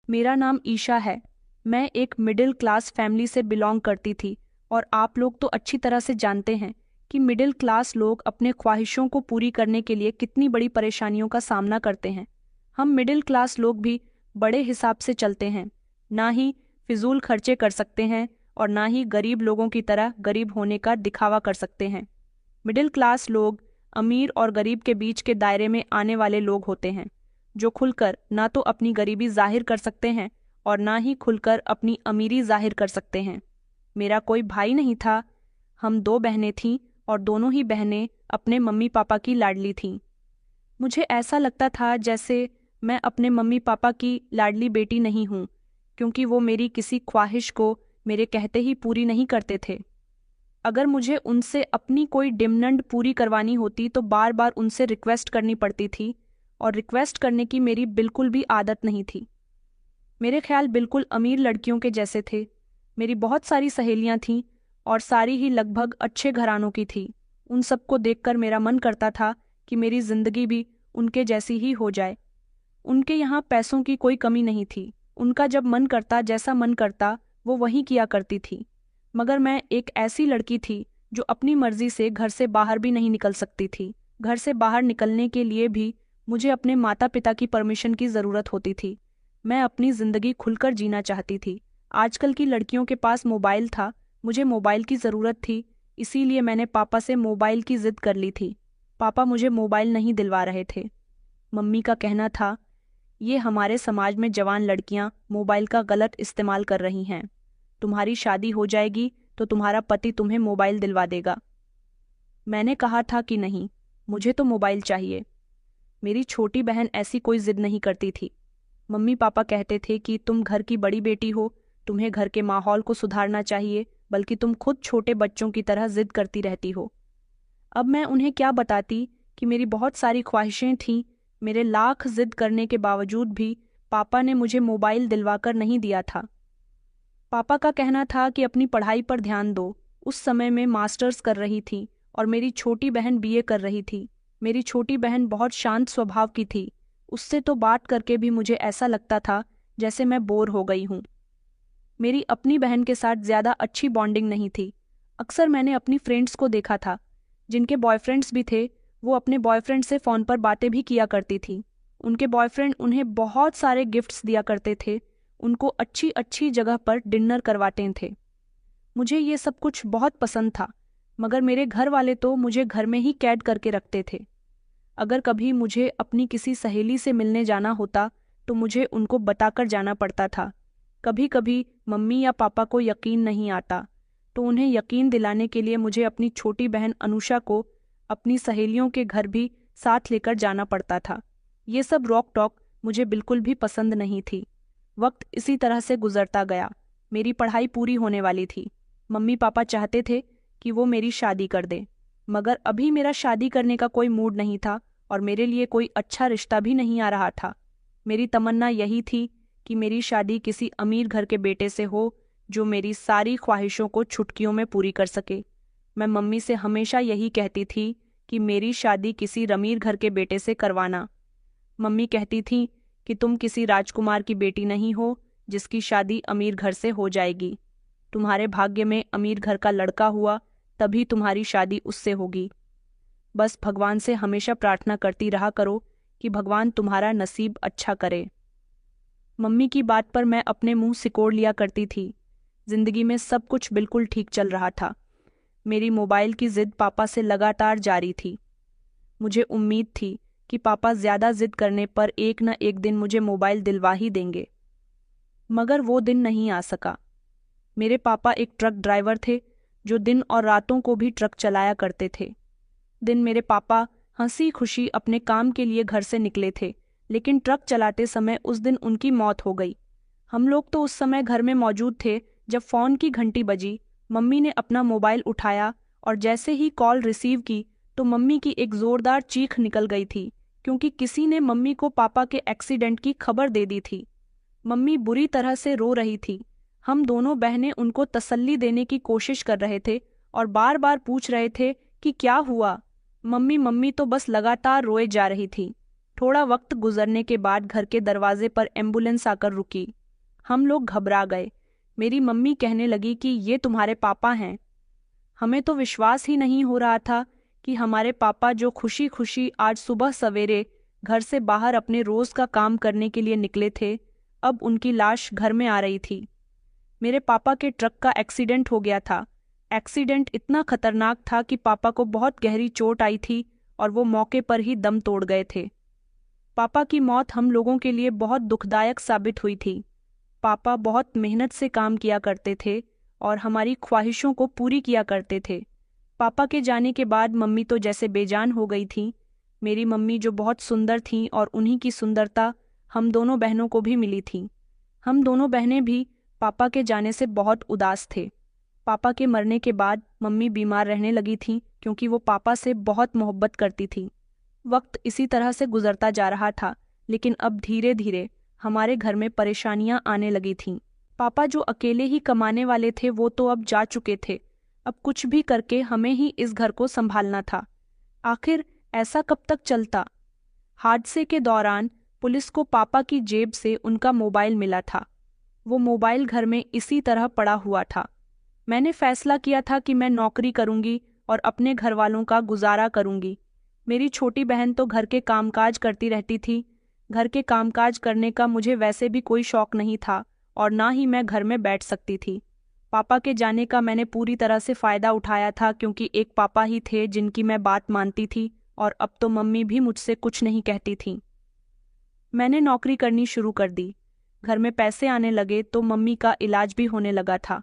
मेरा नाम ईशा है। मैं एक मिडिल क्लास फैमिली से बिलोंग करती थी और आप लोग तो अच्छी तरह से जानते हैं कि मिडिल क्लास लोग अपने ख्वाहिशों को पूरी करने के लिए कितनी बड़ी परेशानियों का सामना करते हैं। हम मिडिल क्लास लोग भी बड़े हिसाब से चलते हैं, ना ही फिजूल खर्चे कर सकते हैं और ना ही गरीब लोगों की तरह गरीब होने का दिखावा कर सकते हैं। मिडिल क्लास लोग अमीर और गरीब के बीच के दायरे में आने वाले लोग होते हैं, जो खुलकर ना तो अपनी गरीबी जाहिर कर सकते हैं और ना ही खुलकर अपनी अमीरी जाहिर कर सकते हैं। मेरा कोई भाई नहीं था। हम दो बहनें थीं और दोनों ही बहनें अपने मम्मी पापा की लाडली थीं। मुझे ऐसा लगता था जैसे मैं अपने मम्मी पापा की लाडली बेटी नहीं हूँ, क्योंकि वो मेरी किसी ख्वाहिश को मेरे कहते ही पूरी नहीं करते थे। अगर मुझे उनसे अपनी कोई डिमांड पूरी करवानी होती तो बार बार उनसे रिक्वेस्ट करनी पड़ती थी, और रिक्वेस्ट करने की मेरी बिल्कुल भी आदत नहीं थी। मेरे ख्याल बिल्कुल अमीर लड़कियों के जैसे थे। मेरी बहुत सारी सहेलियां थीं और सारी ही लगभग अच्छे घरानों की थी। उन सबको देखकर मेरा मन करता था कि मेरी जिंदगी भी उनके जैसी ही हो जाए। उनके यहाँ पैसों की कोई कमी नहीं थी। उनका जब मन करता, जैसा मन करता, वो वही किया करती थी। मगर मैं एक ऐसी लड़की थी जो अपनी मर्जी से घर से बाहर भी नहीं निकल सकती थी। घर से बाहर निकलने के लिए भी मुझे अपने माता पिता की परमिशन की ज़रूरत होती थी। मैं अपनी ज़िंदगी खुलकर जीना चाहती थी। आजकल की लड़कियों के पास मोबाइल था, मुझे मोबाइल की ज़रूरत थी, इसीलिए मैंने पापा से मोबाइल की ज़िद कर ली थी। पापा मुझे मोबाइल नहीं दिलवा रहे थे। मम्मी का कहना था, ये हमारे समाज में जवान लड़कियां मोबाइल का गलत इस्तेमाल कर रही हैं। तुम्हारी शादी हो जाएगी तो तुम्हारा पति तुम्हें मोबाइल दिलवा देगा। मैंने कहा था कि नहीं, मुझे तो मोबाइल चाहिए। मेरी छोटी बहन ऐसी कोई जिद नहीं करती थी। मम्मी पापा कहते थे कि तुम घर की बड़ी बेटी हो, तुम्हें घर के माहौल को सुधारना चाहिए, बल्कि तुम खुद छोटे बच्चों की तरह जिद करती रहती हो। अब मैं उन्हें क्या बताती कि मेरी बहुत सारी ख्वाहिशें थीं। मेरे लाख जिद करने के बावजूद भी पापा ने मुझे मोबाइल दिलवाकर नहीं दिया था। पापा का कहना था कि अपनी पढ़ाई पर ध्यान दो। उस समय मैं मास्टर्स कर रही थी और मेरी छोटी बहन बीए कर रही थी। मेरी छोटी बहन बहुत शांत स्वभाव की थी। उससे तो बात करके भी मुझे ऐसा लगता था जैसे मैं बोर हो गई हूँ। मेरी अपनी बहन के साथ ज़्यादा अच्छी बॉन्डिंग नहीं थी। अक्सर मैंने अपनी फ्रेंड्स को देखा था, जिनके बॉयफ्रेंड्स भी थे। वो अपने बॉयफ्रेंड से फ़ोन पर बातें भी किया करती थी। उनके बॉयफ्रेंड उन्हें बहुत सारे गिफ्ट्स दिया करते थे, उनको अच्छी अच्छी जगह पर डिनर करवाते थे। मुझे ये सब कुछ बहुत पसंद था, मगर मेरे घर वाले तो मुझे घर में ही कैद करके रखते थे। अगर कभी मुझे अपनी किसी सहेली से मिलने जाना होता तो मुझे उनको बताकर जाना पड़ता था। कभी कभी मम्मी या पापा को यकीन नहीं आता, तो उन्हें यकीन दिलाने के लिए मुझे अपनी छोटी बहन अनुषा को अपनी सहेलियों के घर भी साथ लेकर जाना पड़ता था। ये सब रॉक टॉक मुझे बिल्कुल भी पसंद नहीं थी। वक्त इसी तरह से गुजरता गया। मेरी पढ़ाई पूरी होने वाली थी। मम्मी पापा चाहते थे कि वो मेरी शादी कर दें, मगर अभी मेरा शादी करने का कोई मूड नहीं था और मेरे लिए कोई अच्छा रिश्ता भी नहीं आ रहा था। मेरी तमन्ना यही थी कि मेरी शादी किसी अमीर घर के बेटे से हो, जो मेरी सारी ख्वाहिशों को चुटकियों में पूरी कर सके। मैं मम्मी से हमेशा यही कहती थी कि मेरी शादी किसी अमीर घर के बेटे से करवाना। मम्मी कहती थी कि तुम किसी राजकुमार की बेटी नहीं हो जिसकी शादी अमीर घर से हो जाएगी। तुम्हारे भाग्य में अमीर घर का लड़का हुआ, तभी तुम्हारी शादी उससे होगी। बस भगवान से हमेशा प्रार्थना करती रहा करो कि भगवान तुम्हारा नसीब अच्छा करे। मम्मी की बात पर मैं अपने मुंह सिकोड़ लिया करती थी। जिंदगी में सब कुछ बिल्कुल ठीक चल रहा था। मेरी मोबाइल की जिद पापा से लगातार जारी थी। मुझे उम्मीद थी कि पापा ज्यादा जिद करने पर एक न एक दिन मुझे मोबाइल दिलवा ही देंगे, मगर वो दिन नहीं आ सका। मेरे पापा एक ट्रक ड्राइवर थे, जो दिन और रातों को भी ट्रक चलाया करते थे। दिन मेरे पापा हंसी खुशी अपने काम के लिए घर से निकले थे, लेकिन ट्रक चलाते समय उस दिन उनकी मौत हो गई। हम लोग तो उस समय घर में मौजूद थे जब फ़ोन की घंटी बजी। मम्मी ने अपना मोबाइल उठाया और जैसे ही कॉल रिसीव की तो मम्मी की एक ज़ोरदार चीख निकल गई थी, क्योंकि किसी ने मम्मी को पापा के एक्सीडेंट की खबर दे दी थी। मम्मी बुरी तरह से रो रही थी। हम दोनों बहनें उनको तसल्ली देने की कोशिश कर रहे थे और बार बार पूछ रहे थे कि क्या हुआ। मम्मी मम्मी तो बस लगातार रोए जा रही थी। थोड़ा वक्त गुजरने के बाद घर के दरवाजे पर एम्बुलेंस आकर रुकी। हम लोग घबरा गए। मेरी मम्मी कहने लगी कि ये तुम्हारे पापा हैं। हमें तो विश्वास ही नहीं हो रहा था कि हमारे पापा जो खुशी खुशी आज सुबह सवेरे घर से बाहर अपने रोज का काम करने के लिए निकले थे, अब उनकी लाश घर में आ रही थी। मेरे पापा के ट्रक का एक्सीडेंट हो गया था। एक्सीडेंट इतना खतरनाक था कि पापा को बहुत गहरी चोट आई थी और वो मौके पर ही दम तोड़ गए थे। पापा की मौत हम लोगों के लिए बहुत दुखदायक साबित हुई थी। पापा बहुत मेहनत से काम किया करते थे और हमारी ख्वाहिशों को पूरी किया करते थे। पापा के जाने के बाद मम्मी तो जैसे बेजान हो गई थी। मेरी मम्मी जो बहुत सुंदर थीं और उन्हीं की सुंदरता हम दोनों बहनों को भी मिली थी। हम दोनों बहनें भी पापा के जाने से बहुत उदास थे। पापा के मरने के बाद मम्मी बीमार रहने लगी थी क्योंकि वो पापा से बहुत मोहब्बत करती थी। वक्त इसी तरह से गुजरता जा रहा था, लेकिन अब धीरे धीरे हमारे घर में परेशानियां आने लगी थीं। पापा जो अकेले ही कमाने वाले थे वो तो अब जा चुके थे। अब कुछ भी करके हमें ही इस घर को संभालना था। आखिर ऐसा कब तक चलता? हादसे के दौरान पुलिस को पापा की जेब से उनका मोबाइल मिला था। वो मोबाइल घर में इसी तरह पड़ा हुआ था। मैंने फैसला किया था कि मैं नौकरी करूंगी और अपने घर वालों का गुजारा करूंगी। मेरी छोटी बहन तो घर के कामकाज करती रहती थी। घर के कामकाज करने का मुझे वैसे भी कोई शौक नहीं था और ना ही मैं घर में बैठ सकती थी। पापा के जाने का मैंने पूरी तरह से फ़ायदा उठाया था क्योंकि एक पापा ही थे जिनकी मैं बात मानती थी और अब तो मम्मी भी मुझसे कुछ नहीं कहती थी। मैंने नौकरी करनी शुरू कर दी। घर में पैसे आने लगे तो मम्मी का इलाज भी होने लगा था।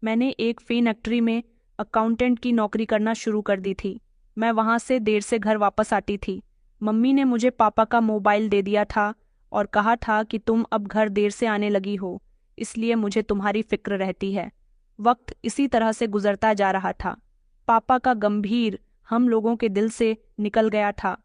मैंने एक फैक्ट्री में अकाउंटेंट की नौकरी करना शुरू कर दी थी। मैं वहाँ से देर से घर वापस आती थी। मम्मी ने मुझे पापा का मोबाइल दे दिया था और कहा था कि तुम अब घर देर से आने लगी हो, इसलिए मुझे तुम्हारी फिक्र रहती है। वक्त इसी तरह से गुजरता जा रहा था। पापा का गंभीर हम लोगों के दिल से निकल गया था।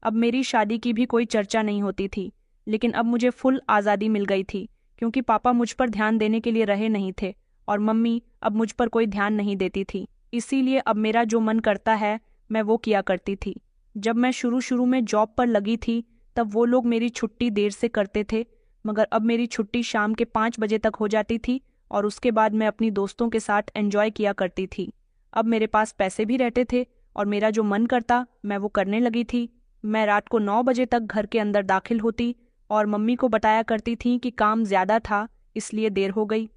अब मेरी शादी की भी कोई चर्चा नहीं होती थी, लेकिन अब मुझे फुल आज़ादी मिल गई थी क्योंकि पापा मुझ पर ध्यान देने के लिए रहे नहीं थे और मम्मी अब मुझ पर कोई ध्यान नहीं देती थी। इसीलिए अब मेरा जो मन करता है मैं वो किया करती थी। जब मैं शुरू में जॉब पर लगी थी तब वो लोग मेरी छुट्टी देर से करते थे, मगर अब मेरी छुट्टी शाम के 5 बजे तक हो जाती थी और उसके बाद मैं अपनी दोस्तों के साथ एंजॉय किया करती थी। अब मेरे पास पैसे भी रहते थे और मेरा जो मन करता मैं वो करने लगी थी। मैं रात को 9 बजे तक घर के अंदर दाखिल होती और मम्मी को बताया करती थी कि काम ज़्यादा था इसलिए देर हो गई।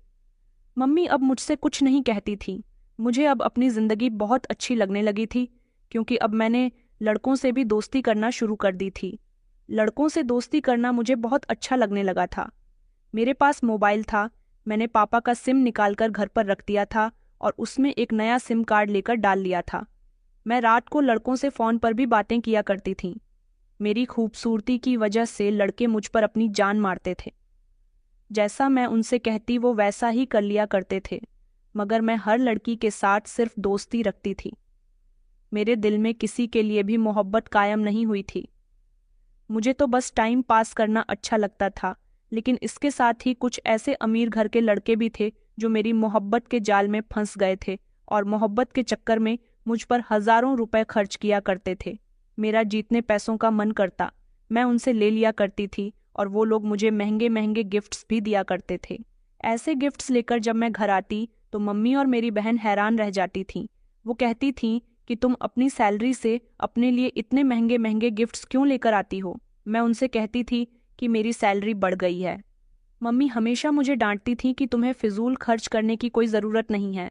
मम्मी अब मुझसे कुछ नहीं कहती थी। मुझे अब अपनी ज़िंदगी बहुत अच्छी लगने लगी थी क्योंकि अब मैंने लड़कों से भी दोस्ती करना शुरू कर दी थी। लड़कों से दोस्ती करना मुझे बहुत अच्छा लगने लगा था। मेरे पास मोबाइल था। मैंने पापा का सिम निकालकर घर पर रख दिया था और उसमें एक नया सिम कार्ड लेकर डाल लिया था। मैं रात को लड़कों से फ़ोन पर भी बातें किया करती थी। मेरी खूबसूरती की वजह से लड़के मुझ पर अपनी जान मारते थे। जैसा मैं उनसे कहती वो वैसा ही कर लिया करते थे, मगर मैं हर लड़की के साथ सिर्फ दोस्ती रखती थी। मेरे दिल में किसी के लिए भी मोहब्बत कायम नहीं हुई थी। मुझे तो बस टाइम पास करना अच्छा लगता था, लेकिन इसके साथ ही कुछ ऐसे अमीर घर के लड़के भी थे जो मेरी मोहब्बत के जाल में फंस गए थे और मोहब्बत के चक्कर में मुझ पर हज़ारों रुपए खर्च किया करते थे। मेरा जितने पैसों का मन करता मैं उनसे ले लिया करती थी और वो लोग मुझे महंगे महंगे गिफ्ट्स भी दिया करते थे। ऐसे गिफ्ट्स लेकर जब मैं घर आती तो मम्मी और मेरी बहन हैरान रह जाती थीं। वो कहती थीं कि तुम अपनी सैलरी से अपने लिए इतने महंगे महंगे गिफ्ट्स क्यों लेकर आती हो। मैं उनसे कहती थी कि मेरी सैलरी बढ़ गई है। मम्मी हमेशा मुझे डांटती थी कि तुम्हें फिजूल खर्च करने की कोई ज़रूरत नहीं है,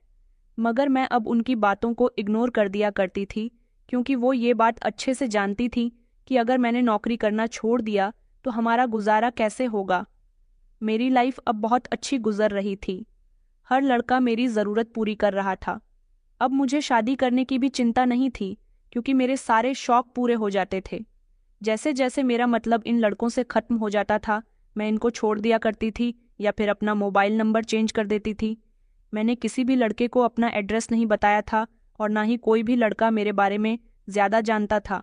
मगर मैं अब उनकी बातों को इग्नोर कर दिया करती थी क्योंकि वो ये बात अच्छे से जानती थी कि अगर मैंने नौकरी करना छोड़ दिया तो हमारा गुजारा कैसे होगा। मेरी लाइफ अब बहुत अच्छी गुजर रही थी। हर लड़का मेरी ज़रूरत पूरी कर रहा था। अब मुझे शादी करने की भी चिंता नहीं थी क्योंकि मेरे सारे शौक पूरे हो जाते थे। जैसे जैसे मेरा मतलब इन लड़कों से ख़त्म हो जाता था मैं इनको छोड़ दिया करती थी या फिर अपना मोबाइल नंबर चेंज कर देती थी। मैंने किसी भी लड़के को अपना एड्रेस नहीं बताया था और ना ही कोई भी लड़का मेरे बारे में ज़्यादा जानता था।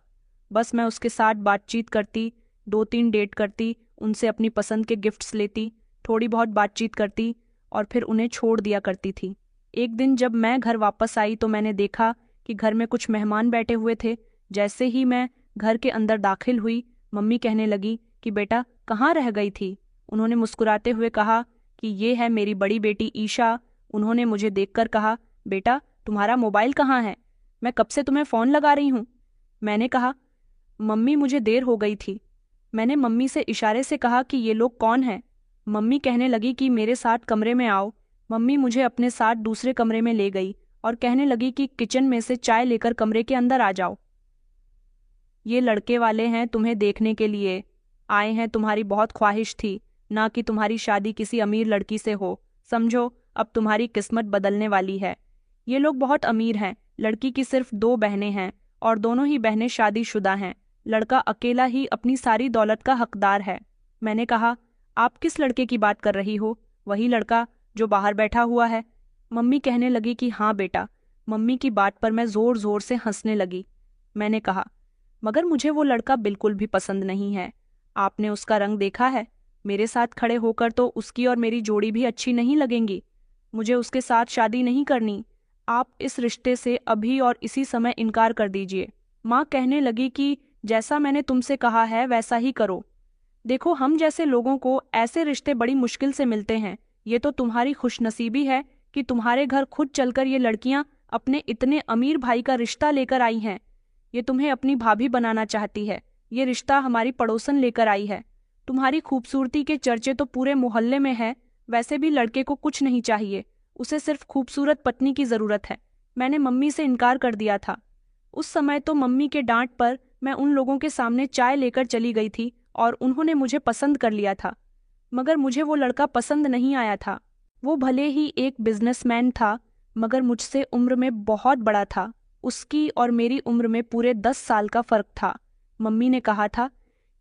बस मैं उसके साथ बातचीत करती, 2-3 डेट करती, उनसे अपनी पसंद के गिफ्ट्स लेती, थोड़ी बहुत बातचीत करती और फिर उन्हें छोड़ दिया करती थी। एक दिन जब मैं घर वापस आई तो मैंने देखा कि घर में कुछ मेहमान बैठे हुए थे। जैसे ही मैं घर के अंदर दाखिल हुई मम्मी कहने लगी कि बेटा कहाँ रह गई थी। उन्होंने मुस्कुराते हुए कहा कि ये है मेरी बड़ी बेटी ईशा। उन्होंने मुझे देखकर कहा, बेटा तुम्हारा मोबाइल कहाँ है, मैं कब से तुम्हें फ़ोन लगा रही हूँ। मैंने कहा, मम्मी मुझे देर हो गई थी। मैंने मम्मी से इशारे से कहा कि ये लोग कौन हैं। मम्मी कहने लगी कि मेरे साथ कमरे में आओ। मम्मी मुझे अपने साथ दूसरे कमरे में ले गई और कहने लगी कि किचन में से चाय लेकर कमरे के अंदर आ जाओ। ये लड़के वाले हैं तुम्हें देखने के लिए आए हैं, तुम्हारी बहुत ख्वाहिश थी ना कि तुम्हारी शादी किसी अमीर लड़की से हो। समझो अब तुम्हारी किस्मत बदलने वाली है। ये लोग बहुत अमीर हैं। लड़की की सिर्फ 2 बहनें हैं और दोनों ही बहनें शादीशुदा हैं। लड़का अकेला ही अपनी सारी दौलत का हकदार है। मैंने कहा, आप किस लड़के की बात कर रही हो? वही लड़का जो बाहर बैठा हुआ है। मम्मी कहने लगी कि हाँ बेटा। मम्मी की बात पर मैं जोर जोर से हंसने लगी। मैंने कहा, मगर मुझे वो लड़का बिल्कुल भी पसंद नहीं है। आपने उसका रंग देखा है? मेरे साथ खड़े होकर तो उसकी और मेरी जोड़ी भी अच्छी नहीं लगेंगी। मुझे उसके साथ शादी नहीं करनी। आप इस रिश्ते से अभी और इसी समय इनकार कर दीजिए। माँ कहने लगी कि जैसा मैंने तुमसे कहा है वैसा ही करो। देखो हम जैसे लोगों को ऐसे रिश्ते बड़ी मुश्किल से मिलते हैं। ये तो तुम्हारी खुशनसीबी है कि तुम्हारे घर खुद चलकर ये लड़कियां अपने इतने अमीर भाई का रिश्ता लेकर आई हैं। ये तुम्हें अपनी भाभी बनाना चाहती है। ये रिश्ता हमारी पड़ोसन लेकर आई है। तुम्हारी खूबसूरती के चर्चे तो पूरे मोहल्ले में है। वैसे भी लड़के को कुछ नहीं चाहिए, उसे सिर्फ खूबसूरत पत्नी की जरूरत है। मैंने मम्मी से इनकार कर दिया था। उस समय तो मम्मी के डांट पर मैं उन लोगों के सामने चाय लेकर चली गई थी और उन्होंने मुझे पसंद कर लिया था। मगर मुझे वो लड़का पसंद नहीं आया था। वो भले ही एक बिजनेसमैन था मगर मुझसे उम्र में बहुत बड़ा था। उसकी और मेरी उम्र में पूरे 10 साल का फर्क था। मम्मी ने कहा था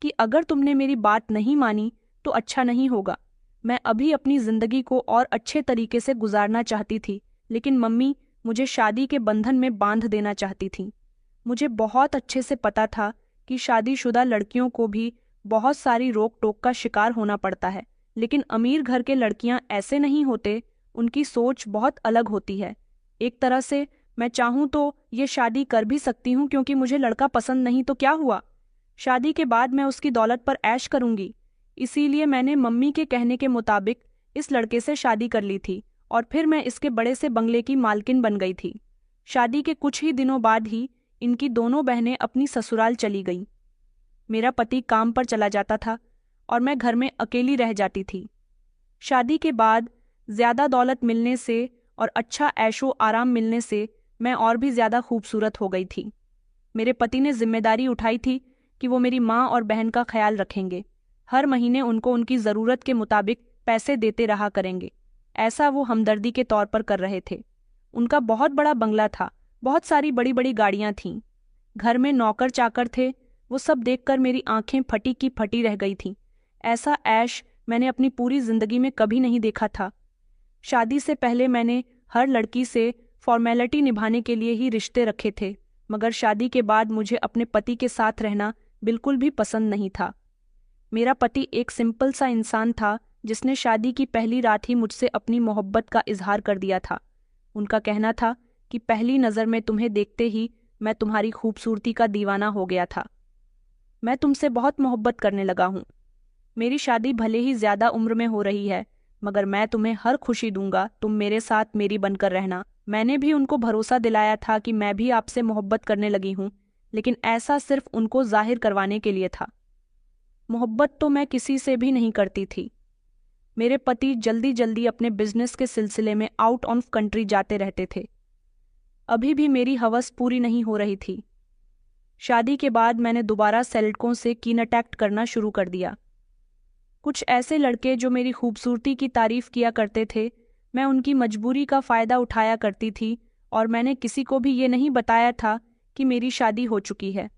कि अगर तुमने मेरी बात नहीं मानी तो अच्छा नहीं होगा। मैं अभी अपनी जिंदगी को और अच्छे तरीके से गुजारना चाहती थी, लेकिन मम्मी मुझे शादी के बंधन में बांध देना चाहती थी। मुझे बहुत अच्छे से पता था कि शादीशुदा लड़कियों को भी बहुत सारी रोक टोक का शिकार होना पड़ता है, लेकिन अमीर घर के लड़कियां ऐसे नहीं होते। उनकी सोच बहुत अलग होती है। एक तरह से मैं चाहूँ तो ये शादी कर भी सकती हूँ, क्योंकि मुझे लड़का पसंद नहीं तो क्या हुआ, शादी के बाद मैं उसकी दौलत पर ऐश करूंगी। इसीलिए मैंने मम्मी के कहने के मुताबिक इस लड़के से शादी कर ली थी और फिर मैं इसके बड़े से बंगले की मालकिन बन गई थी। शादी के कुछ ही दिनों बाद ही इनकी दोनों बहनें अपनी ससुराल चली गईं। मेरा पति काम पर चला जाता था और मैं घर में अकेली रह जाती थी। शादी के बाद ज्यादा दौलत मिलने से और अच्छा ऐशो आराम मिलने से मैं और भी ज्यादा खूबसूरत हो गई थी। मेरे पति ने जिम्मेदारी उठाई थी कि वो मेरी माँ और बहन का ख्याल रखेंगे। हर महीने उनको उनकी ज़रूरत के मुताबिक पैसे देते रहा करेंगे। ऐसा वो हमदर्दी के तौर पर कर रहे थे। उनका बहुत बड़ा बंगला था, बहुत सारी बड़ी बड़ी गाड़ियाँ थीं। घर में नौकर चाकर थे। वो सब देखकर मेरी आंखें फटी की फटी रह गई थीं। ऐसा ऐश मैंने अपनी पूरी जिंदगी में कभी नहीं देखा था। शादी से पहले मैंने हर लड़की से फॉर्मेलिटी निभाने के लिए ही रिश्ते रखे थे, मगर शादी के बाद मुझे अपने पति के साथ रहना बिल्कुल भी पसंद नहीं था। मेरा पति एक सिंपल सा इंसान था जिसने शादी की पहली रात ही मुझसे अपनी मोहब्बत का इजहार कर दिया था। उनका कहना था कि पहली नज़र में तुम्हें देखते ही मैं तुम्हारी खूबसूरती का दीवाना हो गया था। मैं तुमसे बहुत मोहब्बत करने लगा हूँ। मेरी शादी भले ही ज्यादा उम्र में हो रही है, मगर मैं तुम्हें हर खुशी दूंगा, तुम मेरे साथ मेरी बनकर रहना। मैंने भी उनको भरोसा दिलाया था कि मैं भी आपसे मोहब्बत करने लगी हूँ, लेकिन ऐसा सिर्फ उनको जाहिर करवाने के लिए था। मोहब्बत तो मैं किसी से भी नहीं करती थी। मेरे पति जल्दी जल्दी अपने बिजनेस के सिलसिले में आउट ऑफ कंट्री जाते रहते थे। अभी भी मेरी हवस पूरी नहीं हो रही थी। शादी के बाद मैंने दोबारा सेल्डकों से कीनटैक्ट करना शुरू कर दिया। कुछ ऐसे लड़के जो मेरी खूबसूरती की तारीफ किया करते थे, मैं उनकी मजबूरी का फ़ायदा उठाया करती थी और मैंने किसी को भी ये नहीं बताया था कि मेरी शादी हो चुकी है।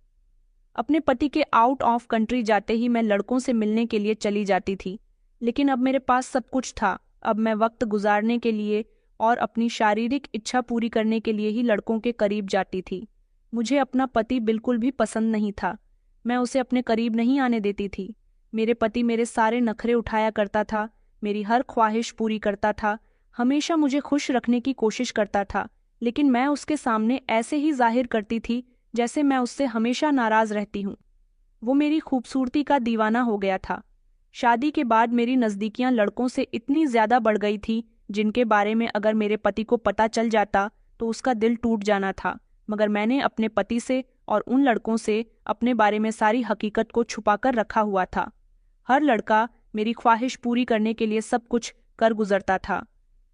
अपने पति के आउट ऑफ कंट्री जाते ही मैं लड़कों से मिलने के लिए चली जाती थी, लेकिन अब मेरे पास सब कुछ था। अब मैं वक्त गुजारने के लिए और अपनी शारीरिक इच्छा पूरी करने के लिए ही लड़कों के करीब जाती थी। मुझे अपना पति बिल्कुल भी पसंद नहीं था। मैं उसे अपने करीब नहीं आने देती थी। मेरे पति मेरे सारे नखरे उठाया करता था, मेरी हर ख्वाहिश पूरी करता था, हमेशा मुझे खुश रखने की कोशिश करता था, लेकिन मैं उसके सामने ऐसे ही जाहिर करती थी जैसे मैं उससे हमेशा नाराज रहती हूँ। वो मेरी खूबसूरती का दीवाना हो गया था। शादी के बाद मेरी नज़दीकियां लड़कों से इतनी ज़्यादा बढ़ गई थी जिनके बारे में अगर मेरे पति को पता चल जाता तो उसका दिल टूट जाना था। मगर मैंने अपने पति से और उन लड़कों से अपने बारे में सारी हकीकत को छुपाकर रखा हुआ था। हर लड़का मेरी ख्वाहिश पूरी करने के लिए सब कुछ कर गुजरता था।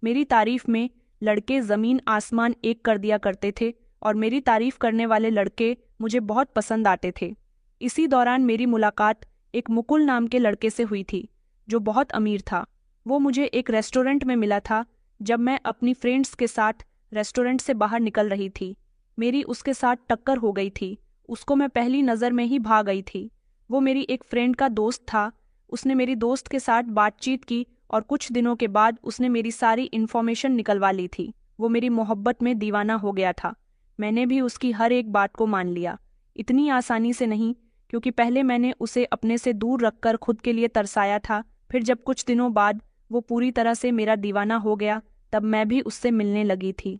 मेरी तारीफ में लड़के ज़मीन आसमान एक कर दिया करते थे और मेरी तारीफ करने वाले लड़के मुझे बहुत पसंद आते थे। इसी दौरान मेरी मुलाकात एक मुकुल नाम के लड़के से हुई थी जो बहुत अमीर था। वो मुझे एक रेस्टोरेंट में मिला था जब मैं अपनी फ्रेंड्स के साथ रेस्टोरेंट से बाहर निकल रही थी। मेरी उसके साथ टक्कर हो गई थी। उसको मैं पहली नज़र में ही भा गई थी। वो मेरी एक फ्रेंड का दोस्त था। उसने मेरी दोस्त के साथ बातचीत की और कुछ दिनों के बाद उसने मेरी सारी इन्फॉर्मेशन निकलवा ली थी। वो मेरी मोहब्बत में दीवाना हो गया था। मैंने भी उसकी हर एक बात को मान लिया। इतनी आसानी से नहीं, क्योंकि पहले मैंने उसे अपने से दूर रखकर खुद के लिए तरसाया था। फिर जब कुछ दिनों बाद वो पूरी तरह से मेरा दीवाना हो गया तब मैं भी उससे मिलने लगी थी।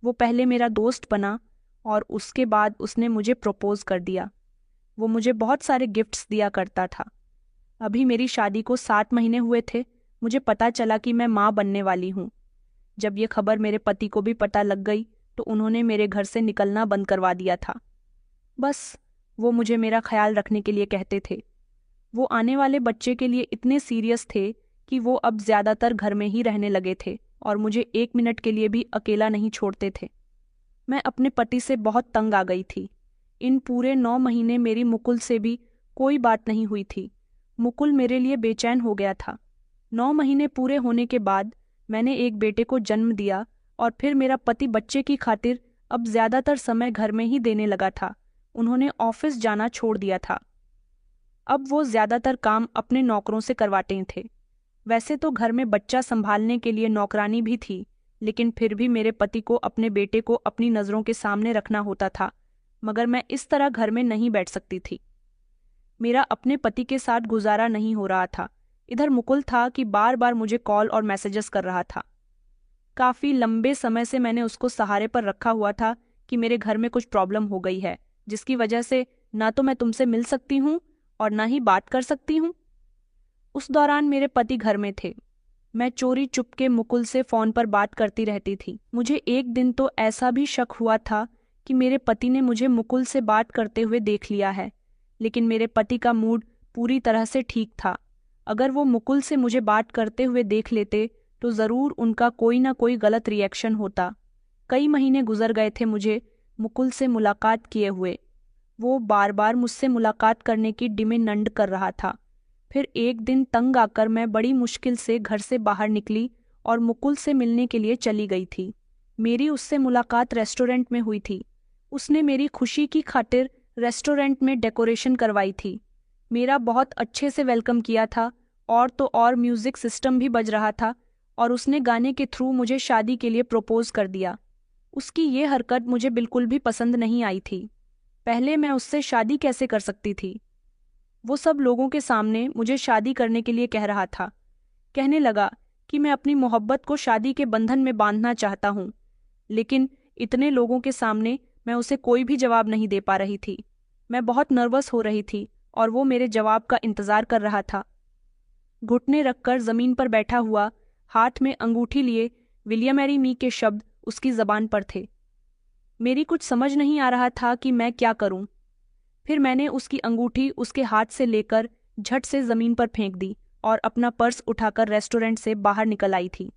वो पहले मेरा दोस्त बना और उसके बाद उसने मुझे प्रपोज कर दिया। वो मुझे बहुत सारे गिफ्ट्स दिया करता था। अभी मेरी शादी को 7 महीने हुए थे। मुझे पता चला कि मैं माँ बनने वाली हूँ। जब ये खबर मेरे पति को भी पता लग गई तो उन्होंने मेरे घर से निकलना बंद करवा दिया था। बस वो मुझे मेरा ख्याल रखने के लिए कहते थे। वो आने वाले बच्चे के लिए इतने सीरियस थे कि वो अब ज़्यादातर घर में ही रहने लगे थे और मुझे 1 मिनट के लिए भी अकेला नहीं छोड़ते थे। मैं अपने पति से बहुत तंग आ गई थी। इन पूरे 9 महीने मेरी मुकुल से भी कोई बात नहीं हुई थी। मुकुल मेरे लिए बेचैन हो गया था। 9 महीने पूरे होने के बाद मैंने एक बेटे को जन्म दिया और फिर मेरा पति बच्चे की खातिर अब ज़्यादातर समय घर में ही देने लगा था। उन्होंने ऑफिस जाना छोड़ दिया था। अब वो ज़्यादातर काम अपने नौकरों से करवाते थे। वैसे तो घर में बच्चा संभालने के लिए नौकरानी भी थी, लेकिन फिर भी मेरे पति को अपने बेटे को अपनी नज़रों के सामने रखना होता था। मगर मैं इस तरह घर में नहीं बैठ सकती थी। मेरा अपने पति के साथ गुजारा नहीं हो रहा था। इधर मुकुल था कि बार बार मुझे कॉल और मैसेजेस कर रहा था। काफ़ी लंबे समय से मैंने उसको सहारे पर रखा हुआ था कि मेरे घर में कुछ प्रॉब्लम हो गई है, जिसकी वजह से ना तो मैं तुमसे मिल सकती हूँ और ना ही बात कर सकती हूँ। उस दौरान मेरे पति घर में थे। मैं चोरी चुपके मुकुल से फ़ोन पर बात करती रहती थी। मुझे एक दिन तो ऐसा भी शक हुआ था कि मेरे पति ने मुझे मुकुल से बात करते हुए देख लिया है, लेकिन मेरे पति का मूड पूरी तरह से ठीक था। अगर वो मुकुल से मुझे बात करते हुए देख लेते तो ज़रूर उनका कोई ना कोई गलत रिएक्शन होता। कई महीने गुजर गए थे मुझे मुकुल से मुलाकात किए हुए। वो बार बार मुझसे मुलाकात करने की डिमांड कर रहा था। फिर एक दिन तंग आकर मैं बड़ी मुश्किल से घर से बाहर निकली और मुकुल से मिलने के लिए चली गई थी। मेरी उससे मुलाकात रेस्टोरेंट में हुई थी। उसने मेरी खुशी की खातिर रेस्टोरेंट में डेकोरेशन करवाई थी। मेरा बहुत अच्छे से वेलकम किया था और तो और म्यूज़िक सिस्टम भी बज रहा था और उसने गाने के थ्रू मुझे शादी के लिए प्रपोज कर दिया। उसकी ये हरकत मुझे बिल्कुल भी पसंद नहीं आई थी। पहले मैं उससे शादी कैसे कर सकती थी? वो सब लोगों के सामने मुझे शादी करने के लिए कह रहा था। कहने लगा कि मैं अपनी मोहब्बत को शादी के बंधन में बांधना चाहता हूँ, लेकिन इतने लोगों के सामने मैं उसे कोई भी जवाब नहीं दे पा रही थी। मैं बहुत नर्वस हो रही थी और वो मेरे जवाब का इंतज़ार कर रहा था। घुटने रखकर ज़मीन पर बैठा हुआ, हाथ में अंगूठी लिए, विलियम मैरी मी के शब्द उसकी ज़बान पर थे। मेरी कुछ समझ नहीं आ रहा था कि मैं क्या करूं। फिर मैंने उसकी अंगूठी उसके हाथ से लेकर झट से ज़मीन पर फेंक दी और अपना पर्स उठाकर रेस्टोरेंट से बाहर निकल आई थी।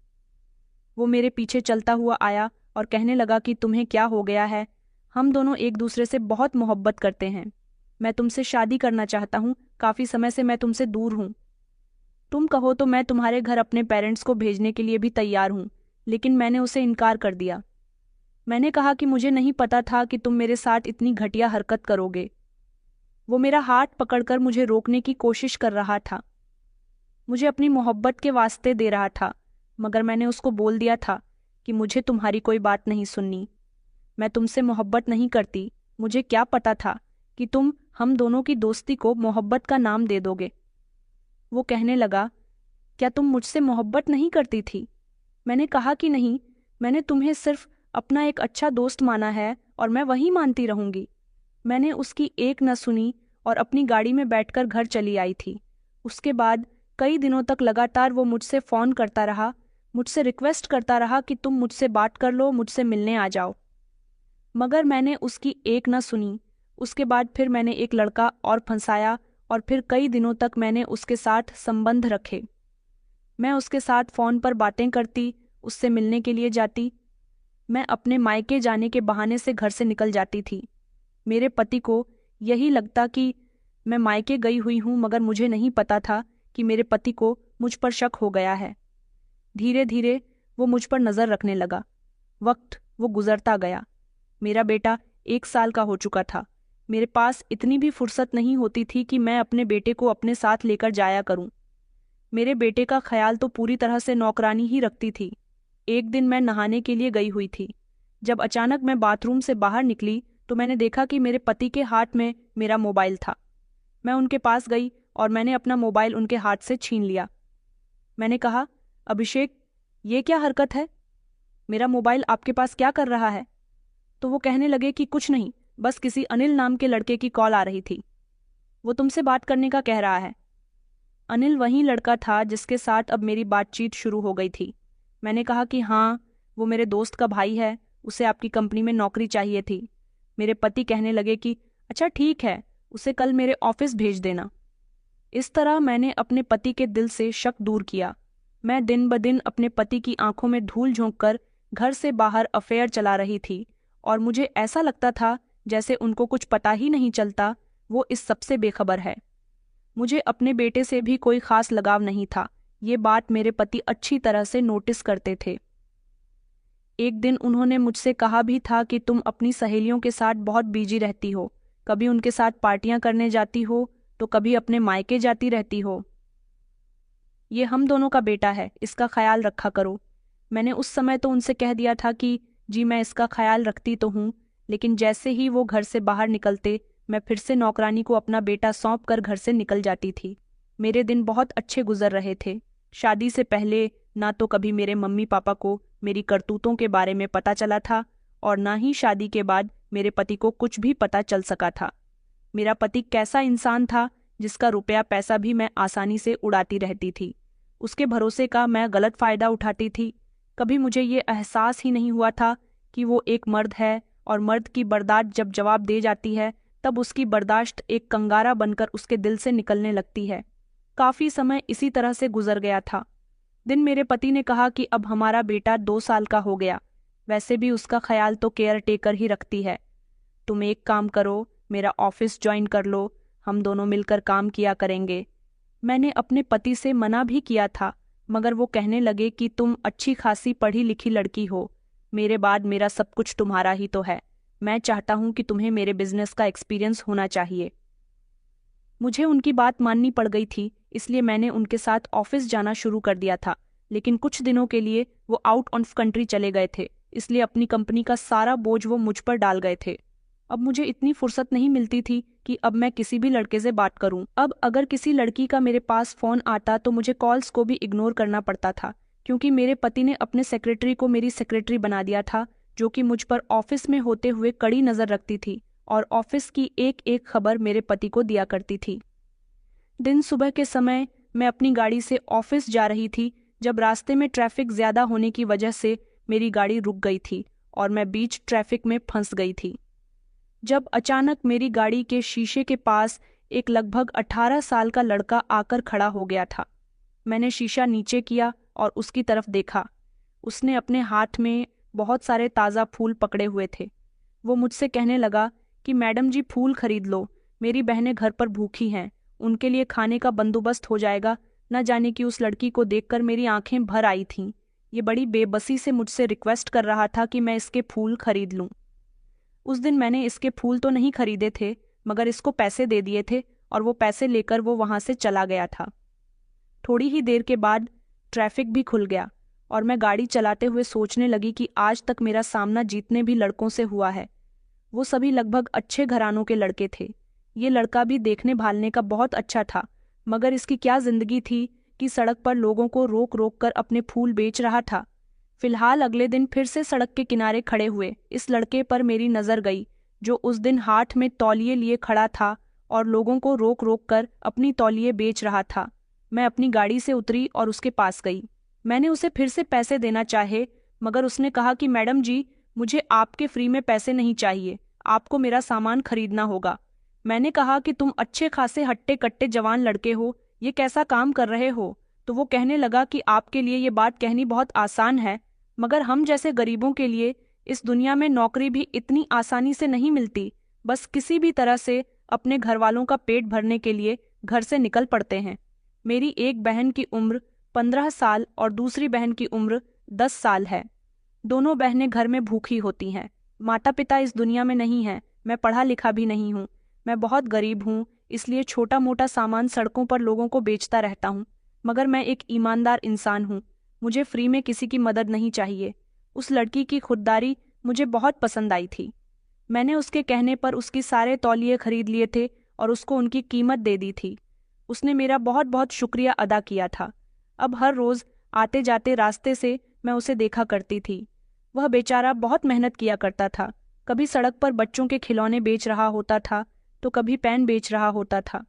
वो मेरे पीछे चलता हुआ आया और कहने लगा कि तुम्हें क्या हो गया है? हम दोनों एक दूसरे से बहुत मोहब्बत करते हैं। मैं तुमसे शादी करना चाहता हूँ। काफ़ी समय से मैं तुमसे दूर हूँ। तुम कहो तो मैं तुम्हारे घर अपने पेरेंट्स को भेजने के लिए भी तैयार हूँ, लेकिन मैंने उसे इनकार कर दिया। मैंने कहा कि मुझे नहीं पता था कि तुम मेरे साथ इतनी घटिया हरकत करोगे। वो मेरा हाथ पकड़कर मुझे रोकने की कोशिश कर रहा था। मुझे अपनी मोहब्बत के वास्ते दे रहा था, मगर मैंने उसको बोल दिया था कि मुझे तुम्हारी कोई बात नहीं सुननी। मैं तुमसे मोहब्बत नहीं करती। मुझे क्या पता था कि तुम हम दोनों की दोस्ती को मोहब्बत का नाम दे दोगे। वो कहने लगा, क्या तुम मुझसे मोहब्बत नहीं करती थी? मैंने कहा कि नहीं, मैंने तुम्हें सिर्फ अपना एक अच्छा दोस्त माना है और मैं वही मानती रहूंगी। मैंने उसकी एक न सुनी और अपनी गाड़ी में बैठकर घर चली आई थी। उसके बाद कई दिनों तक लगातार वो मुझसे फ़ोन करता रहा, मुझसे रिक्वेस्ट करता रहा कि तुम मुझसे बात कर लो, मुझसे मिलने आ जाओ। मगर मैंने उसकी एक न सुनी। उसके बाद फिर मैंने एक लड़का और फंसाया और फिर कई दिनों तक मैंने उसके साथ संबंध रखे। मैं उसके साथ फ़ोन पर बातें करती, उससे मिलने के लिए जाती। मैं अपने मायके जाने के बहाने से घर से निकल जाती थी। मेरे पति को यही लगता कि मैं मायके गई हुई हूँ, मगर मुझे नहीं पता था कि मेरे पति को मुझ पर शक हो गया है। धीरे धीरे वो मुझ पर नज़र रखने लगा। वक्त वो गुजरता गया। मेरा बेटा 1 साल का हो चुका था। मेरे पास इतनी भी फुर्सत नहीं होती थी कि मैं अपने बेटे को अपने साथ लेकर जाया करूं। मेरे बेटे का ख्याल तो पूरी तरह से नौकरानी ही रखती थी। एक दिन मैं नहाने के लिए गई हुई थी। जब अचानक मैं बाथरूम से बाहर निकली तो मैंने देखा कि मेरे पति के हाथ में मेरा मोबाइल था। मैं उनके पास गई और मैंने अपना मोबाइल उनके हाथ से छीन लिया। मैंने कहा, अभिषेक, ये क्या हरकत है? मेरा मोबाइल आपके पास क्या कर रहा है? तो वो कहने लगे कि कुछ नहीं, बस किसी अनिल नाम के लड़के की कॉल आ रही थी। वो तुमसे बात करने का कह रहा है। अनिल वही लड़का था जिसके साथ अब मेरी बातचीत शुरू हो गई थी। मैंने कहा कि हाँ, वो मेरे दोस्त का भाई है, उसे आपकी कंपनी में नौकरी चाहिए थी। मेरे पति कहने लगे कि अच्छा ठीक है, उसे कल मेरे ऑफिस भेज देना। इस तरह मैंने अपने पति के दिल से शक दूर किया। मैं दिन ब दिन अपने पति की आंखों में धूल झोंककर घर से बाहर अफेयर चला रही थी और मुझे ऐसा लगता था जैसे उनको कुछ पता ही नहीं चलता, वो इस सबसे बेखबर है। मुझे अपने बेटे से भी कोई खास लगाव नहीं था। ये बात मेरे पति अच्छी तरह से नोटिस करते थे। एक दिन उन्होंने मुझसे कहा भी था कि तुम अपनी सहेलियों के साथ बहुत बिजी रहती हो, कभी उनके साथ पार्टियां करने जाती हो तो कभी अपने मायके जाती रहती हो। ये हम दोनों का बेटा है, इसका ख्याल रखा करो। मैंने उस समय तो उनसे कह दिया था कि जी मैं इसका ख्याल रखती तो हूँ, लेकिन जैसे ही वो घर से बाहर निकलते मैं फिर से नौकरानी को अपना बेटा सौंप कर घर से निकल जाती थी। मेरे दिन बहुत अच्छे गुजर रहे थे। शादी से पहले ना तो कभी मेरे मम्मी पापा को मेरी करतूतों के बारे में पता चला था और ना ही शादी के बाद मेरे पति को कुछ भी पता चल सका था। मेरा पति कैसा इंसान था जिसका रुपया पैसा भी मैं आसानी से उड़ाती रहती थी। उसके भरोसे का मैं गलत फायदा उठाती थी। कभी मुझे ये एहसास ही नहीं हुआ था कि वो एक मर्द है और मर्द की बर्दाश्त जब जवाब दे जाती है तब उसकी बर्दाश्त एक कंगारा बनकर उसके दिल से निकलने लगती है। काफी समय इसी तरह से गुजर गया था। दिन मेरे पति ने कहा कि अब हमारा बेटा 2 साल का हो गया, वैसे भी उसका ख्याल तो केयर टेकर ही रखती है। तुम एक काम करो, मेरा ऑफिस ज्वाइन कर लो, हम दोनों मिलकर काम किया करेंगे। मैंने अपने पति से मना भी किया था, मगर वो कहने लगे कि तुम अच्छी खासी पढ़ी लिखी लड़की हो, मेरे बाद मेरा सब कुछ तुम्हारा ही तो है। मैं चाहता हूँ कि तुम्हें मेरे बिजनेस का एक्सपीरियंस होना चाहिए। मुझे उनकी बात माननी पड़ गई थी, इसलिए मैंने उनके साथ ऑफिस जाना शुरू कर दिया था। लेकिन कुछ दिनों के लिए वो आउट ऑफ कंट्री चले गए थे, इसलिए अपनी कंपनी का सारा बोझ वो मुझ पर डाल गए थे। अब मुझे इतनी फुर्सत नहीं मिलती थी कि अब मैं किसी भी लड़के से बात करूं। अब अगर किसी लड़की का मेरे पास फोन आता तो मुझे कॉल्स को भी इग्नोर करना पड़ता था, क्योंकि मेरे पति ने अपने सेक्रेटरी को मेरी सेक्रेटरी बना दिया था, जो कि मुझ पर ऑफिस में होते हुए कड़ी नजर रखती थी और ऑफिस की एक एक खबर मेरे पति को दिया करती थी। दिन सुबह के समय मैं अपनी गाड़ी से ऑफिस जा रही थी जब रास्ते में ट्रैफिक ज्यादा होने की वजह से मेरी गाड़ी रुक गई थी और मैं बीच ट्रैफिक में फंस गई थी। जब अचानक मेरी गाड़ी के शीशे के पास एक लगभग 18 साल का लड़का आकर खड़ा हो गया था। मैंने शीशा नीचे किया और उसकी तरफ देखा। उसने अपने हाथ में बहुत सारे ताज़ा फूल पकड़े हुए थे। वो मुझसे कहने लगा कि मैडम जी फूल खरीद लो, मेरी बहनें घर पर भूखी हैं, उनके लिए खाने का बंदोबस्त हो जाएगा। न जाने कि उस लड़की को देखकर मेरी आंखें भर आई थीं। ये बड़ी बेबसी से मुझसे रिक्वेस्ट कर रहा था कि मैं इसके फूल खरीद लूं। उस दिन मैंने इसके फूल तो नहीं खरीदे थे, मगर इसको पैसे दे दिए थे और वो पैसे लेकर वो वहां से चला गया था। थोड़ी ही देर के बाद ट्रैफिक भी खुल गया और मैं गाड़ी चलाते हुए सोचने लगी कि आज तक मेरा सामना जितने भी लड़कों से हुआ है वो सभी लगभग अच्छे घरानों के लड़के थे। ये लड़का भी देखने भालने का बहुत अच्छा था, मगर इसकी क्या जिंदगी थी कि सड़क पर लोगों को रोक रोक कर अपने फूल बेच रहा था। फिलहाल अगले दिन फिर से सड़क के किनारे खड़े हुए इस लड़के पर मेरी नजर गई, जो उस दिन हाथ में तौलिए लिए खड़ा था और लोगों को रोक रोक कर अपनी तौलिए बेच रहा था। मैं अपनी गाड़ी से उतरी और उसके पास गई। मैंने उसे फिर से पैसे देना चाहे, मगर उसने कहा कि मैडम जी, मुझे आपके फ्री में पैसे नहीं चाहिए, आपको मेरा सामान खरीदना होगा। मैंने कहा कि तुम अच्छे खासे हट्टे कट्टे जवान लड़के हो, ये कैसा काम कर रहे हो? तो वो कहने लगा कि आपके लिए ये बात कहनी बहुत आसान है, मगर हम जैसे गरीबों के लिए इस दुनिया में नौकरी भी इतनी आसानी से नहीं मिलती। बस किसी भी तरह से अपने घर वालों का पेट भरने के लिए घर से निकल पड़ते हैं। मेरी एक बहन की उम्र 15 साल और दूसरी बहन की उम्र 10 साल है। दोनों बहनें घर में भूखी होती हैं। माता पिता इस दुनिया में नहीं हैं। मैं पढ़ा लिखा भी नहीं हूँ। मैं बहुत गरीब हूँ, इसलिए छोटा मोटा सामान सड़कों पर लोगों को बेचता रहता हूँ। मगर मैं एक ईमानदार इंसान हूँ। मुझे फ्री में किसी की मदद नहीं चाहिए। उस लड़की की खुददारी मुझे बहुत पसंद आई थी। मैंने उसके कहने पर उसकी सारे तौलिए खरीद लिए थे और उसको उनकी कीमत दे दी थी। उसने मेरा बहुत बहुत शुक्रिया अदा किया था। अब हर रोज़ आते जाते रास्ते से मैं उसे देखा करती थी। वह बेचारा बहुत मेहनत किया करता था। कभी सड़क पर बच्चों के खिलौने बेच रहा होता था, तो कभी पेन बेच रहा होता था।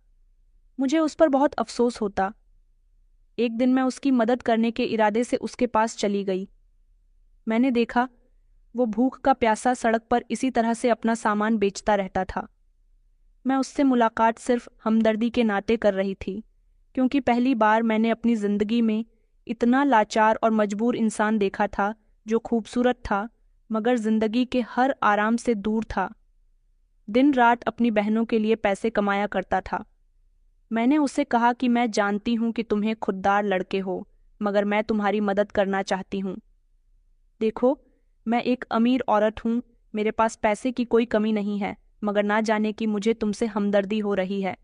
मुझे उस पर बहुत अफसोस होता। एक दिन मैं उसकी मदद करने के इरादे से उसके पास चली गई। मैंने देखा वो भूख का प्यासा सड़क पर इसी तरह से अपना सामान बेचता रहता था। मैं उससे मुलाकात सिर्फ हमदर्दी के नाते कर रही थी, क्योंकि पहली बार मैंने अपनी जिंदगी में इतना लाचार और मजबूर इंसान देखा था, जो खूबसूरत था मगर जिंदगी के हर आराम से दूर था। दिन रात अपनी बहनों के लिए पैसे कमाया करता था। मैंने उसे कहा कि मैं जानती हूँ कि तुम्हें खुददार लड़के हो, मगर मैं तुम्हारी मदद करना चाहती हूँ। देखो, मैं एक अमीर औरत हूँ, मेरे पास पैसे की कोई कमी नहीं है, मगर ना जाने कि मुझे तुमसे हमदर्दी हो रही है।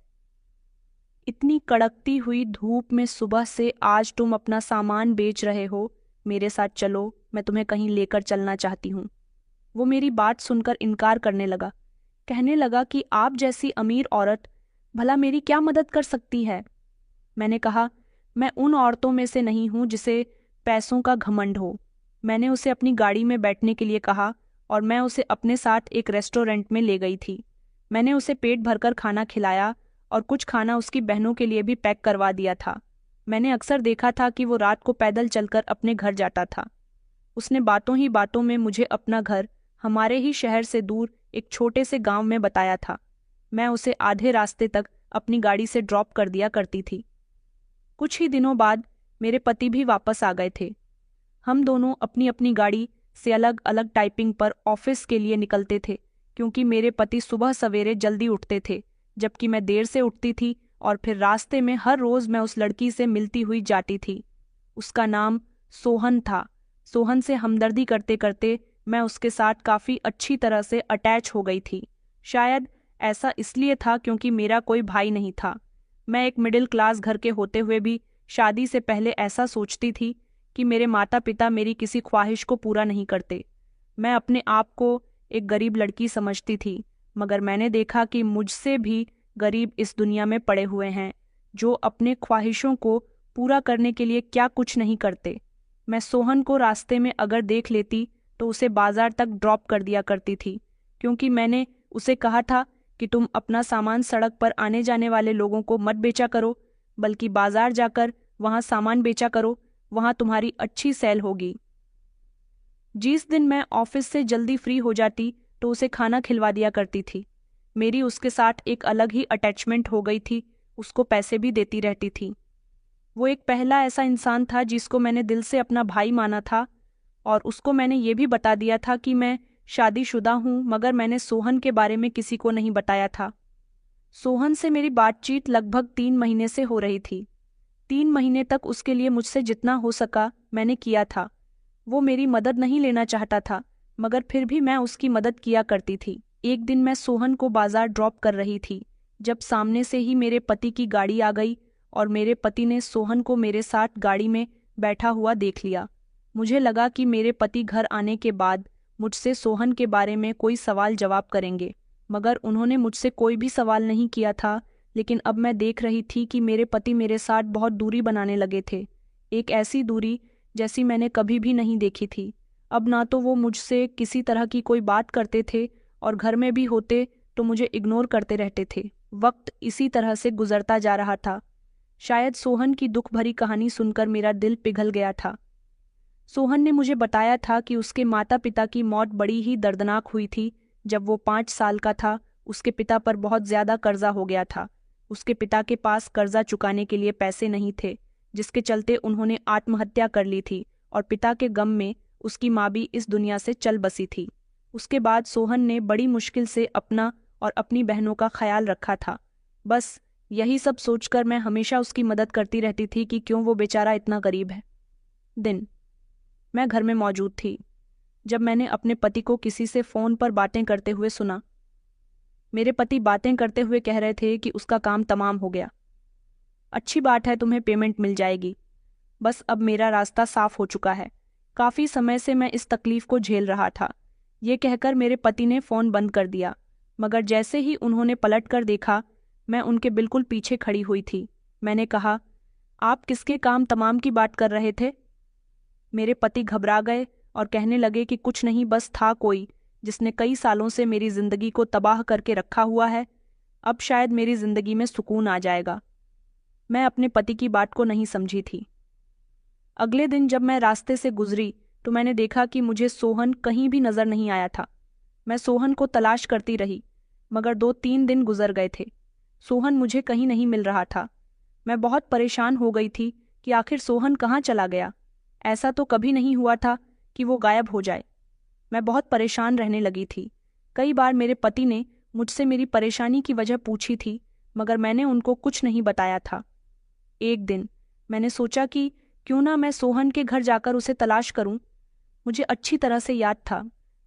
इतनी कड़कती हुई धूप में सुबह से आज तुम अपना सामान बेच रहे हो। मेरे साथ चलो, मैं तुम्हें कहीं लेकर चलना चाहती हूँ। वो मेरी बात सुनकर इनकार करने लगा। कहने लगा कि आप जैसी अमीर औरत भला मेरी क्या मदद कर सकती है। मैंने कहा, मैं उन औरतों में से नहीं हूं जिसे पैसों का घमंड हो। मैंने उसे अपनी गाड़ी में बैठने के लिए कहा और मैं उसे अपने साथ एक रेस्टोरेंट में ले गई थी। मैंने उसे पेट भरकर खाना खिलाया और कुछ खाना उसकी बहनों के लिए भी पैक करवा दिया था। मैंने अक्सर देखा था कि वो रात को पैदल चलकर अपने घर जाता था। उसने बातों ही बातों में मुझे अपना घर हमारे ही शहर से दूर एक छोटे से गांव में बताया था। मैं उसे आधे रास्ते तक अपनी गाड़ी से ड्रॉप कर दिया करती थी। कुछ ही दिनों बाद मेरे पति भी वापस आ गए थे। हम दोनों अपनी अपनी गाड़ी से अलग अलग टाइपिंग पर ऑफिस के लिए निकलते थे, क्योंकि मेरे पति सुबह सवेरे जल्दी उठते थे, जबकि मैं देर से उठती थी। और फिर रास्ते में हर रोज मैं उस लड़की से मिलती हुई जाती थी। उसका नाम सोहन था। सोहन से हमदर्दी करते करते मैं उसके साथ काफ़ी अच्छी तरह से अटैच हो गई थी। शायद ऐसा इसलिए था क्योंकि मेरा कोई भाई नहीं था। मैं एक मिडिल क्लास घर के होते हुए भी शादी से पहले ऐसा सोचती थी कि मेरे माता पिता मेरी किसी ख्वाहिश को पूरा नहीं करते। मैं अपने आप को एक गरीब लड़की समझती थी, मगर मैंने देखा कि मुझसे भी गरीब इस दुनिया में पड़े हुए हैं, जो अपने ख्वाहिशों को पूरा करने के लिए क्या कुछ नहीं करते। मैं सोहन को रास्ते में अगर देख लेती तो उसे बाजार तक ड्रॉप कर दिया करती थी, क्योंकि मैंने उसे कहा था कि तुम अपना सामान सड़क पर आने जाने वाले लोगों को मत बेचा करो, बल्कि बाजार जाकर वहां सामान बेचा करो, वहां तुम्हारी अच्छी सेल होगी। जिस दिन मैं ऑफिस से जल्दी फ्री हो जाती तो उसे खाना खिलवा दिया करती थी। मेरी उसके साथ एक अलग ही अटैचमेंट हो गई थी। उसको पैसे भी देती रहती थी। वो एक पहला ऐसा इंसान था जिसको मैंने दिल से अपना भाई माना था, और उसको मैंने ये भी बता दिया था कि मैं शादीशुदा हूँ, मगर मैंने सोहन के बारे में किसी को नहीं बताया था। सोहन से मेरी बातचीत लगभग 3 महीने से हो रही थी। 3 महीने तक उसके लिए मुझसे जितना हो सका मैंने किया था। वो मेरी मदद नहीं लेना चाहता था, मगर फिर भी मैं उसकी मदद किया करती थी। एक दिन मैं सोहन को बाजार ड्रॉप कर रही थी, जब सामने से ही मेरे पति की गाड़ी आ गई और मेरे पति ने सोहन को मेरे साथ गाड़ी में बैठा हुआ देख लिया। मुझे लगा कि मेरे पति घर आने के बाद मुझसे सोहन के बारे में कोई सवाल जवाब करेंगे, मगर उन्होंने मुझसे कोई भी सवाल नहीं किया था। लेकिन अब मैं देख रही थी कि मेरे पति मेरे साथ बहुत दूरी बनाने लगे थे, एक ऐसी दूरी जैसी मैंने कभी भी नहीं देखी थी। अब ना तो वो मुझसे किसी तरह की कोई बात करते थे, और घर में भी होते तो मुझे इग्नोर करते रहते थे। वक्त इसी तरह से गुजरता जा रहा था। शायद सोहन की दुख भरी कहानी सुनकर मेरा दिल पिघल गया था। सोहन ने मुझे बताया था कि उसके माता पिता की मौत बड़ी ही दर्दनाक हुई थी। जब वो 5 साल का था, उसके पिता पर बहुत ज्यादा कर्जा हो गया था। उसके पिता के पास कर्जा चुकाने के लिए पैसे नहीं थे, जिसके चलते उन्होंने आत्महत्या कर ली थी और पिता के गम में उसकी माँ भी इस दुनिया से चल बसी थी। उसके बाद सोहन ने बड़ी मुश्किल से अपना और अपनी बहनों का ख्याल रखा था। बस यही सब सोचकर मैं हमेशा उसकी मदद करती रहती थी कि क्यों वो बेचारा इतना गरीब है। दिन मैं घर में मौजूद थी जब मैंने अपने पति को किसी से फोन पर बातें करते हुए सुना। मेरे पति बातें करते हुए कह रहे थे कि उसका काम तमाम हो गया। अच्छी बात है, तुम्हें पेमेंट मिल जाएगी। बस अब मेरा रास्ता साफ हो चुका है। काफी समय से मैं इस तकलीफ को झेल रहा था। ये कहकर मेरे पति ने फोन बंद कर दिया, मगर जैसे ही उन्होंने पलट कर देखा, मैं उनके बिल्कुल पीछे खड़ी हुई थी। मैंने कहा, आप किसके काम तमाम की बात कर रहे थे? मेरे पति घबरा गए और कहने लगे कि कुछ नहीं, बस था कोई जिसने कई सालों से मेरी जिंदगी को तबाह करके रखा हुआ है। अब शायद मेरी जिंदगी में सुकून आ जाएगा। मैं अपने पति की बात को नहीं समझी थी। अगले दिन जब मैं रास्ते से गुजरी तो मैंने देखा कि मुझे सोहन कहीं भी नजर नहीं आया था। मैं सोहन को तलाश करती रही, मगर 2-3 दिन गुजर गए थे। सोहन मुझे कहीं नहीं मिल रहा था। मैं बहुत परेशान हो गई थी कि आखिर सोहन कहाँ चला गया। ऐसा तो कभी नहीं हुआ था कि वो गायब हो जाए। मैं बहुत परेशान रहने लगी थी। कई बार मेरे पति ने मुझसे मेरी परेशानी की वजह पूछी थी, मगर मैंने उनको कुछ नहीं बताया था। एक दिन मैंने सोचा कि क्यों ना मैं सोहन के घर जाकर उसे तलाश करूं। मुझे अच्छी तरह से याद था,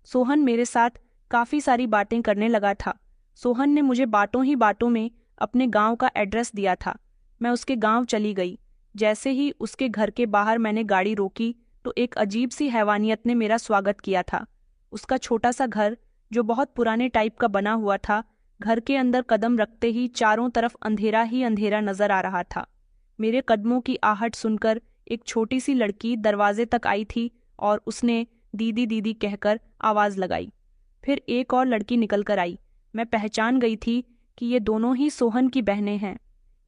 सोहन मेरे साथ काफी सारी बातें करने लगा था। सोहन ने मुझे बातों ही बातों में अपने गांव का एड्रेस दिया था। मैं उसके गांव चली गई। जैसे ही उसके घर के बाहर मैंने गाड़ी रोकी तो एक अजीब सी हैवानियत ने मेरा स्वागत किया था। उसका छोटा सा घर, जो बहुत पुराने टाइप का बना हुआ था, घर के अंदर कदम रखते ही चारों तरफ अंधेरा ही अंधेरा नजर आ रहा था। मेरे कदमों की आहट सुनकर एक छोटी सी लड़की दरवाजे तक आई थी और उसने दीदी दीदी कहकर आवाज लगाई। फिर एक और लड़की निकल कर आई। मैं पहचान गई थी कि ये दोनों ही सोहन की बहनें हैं।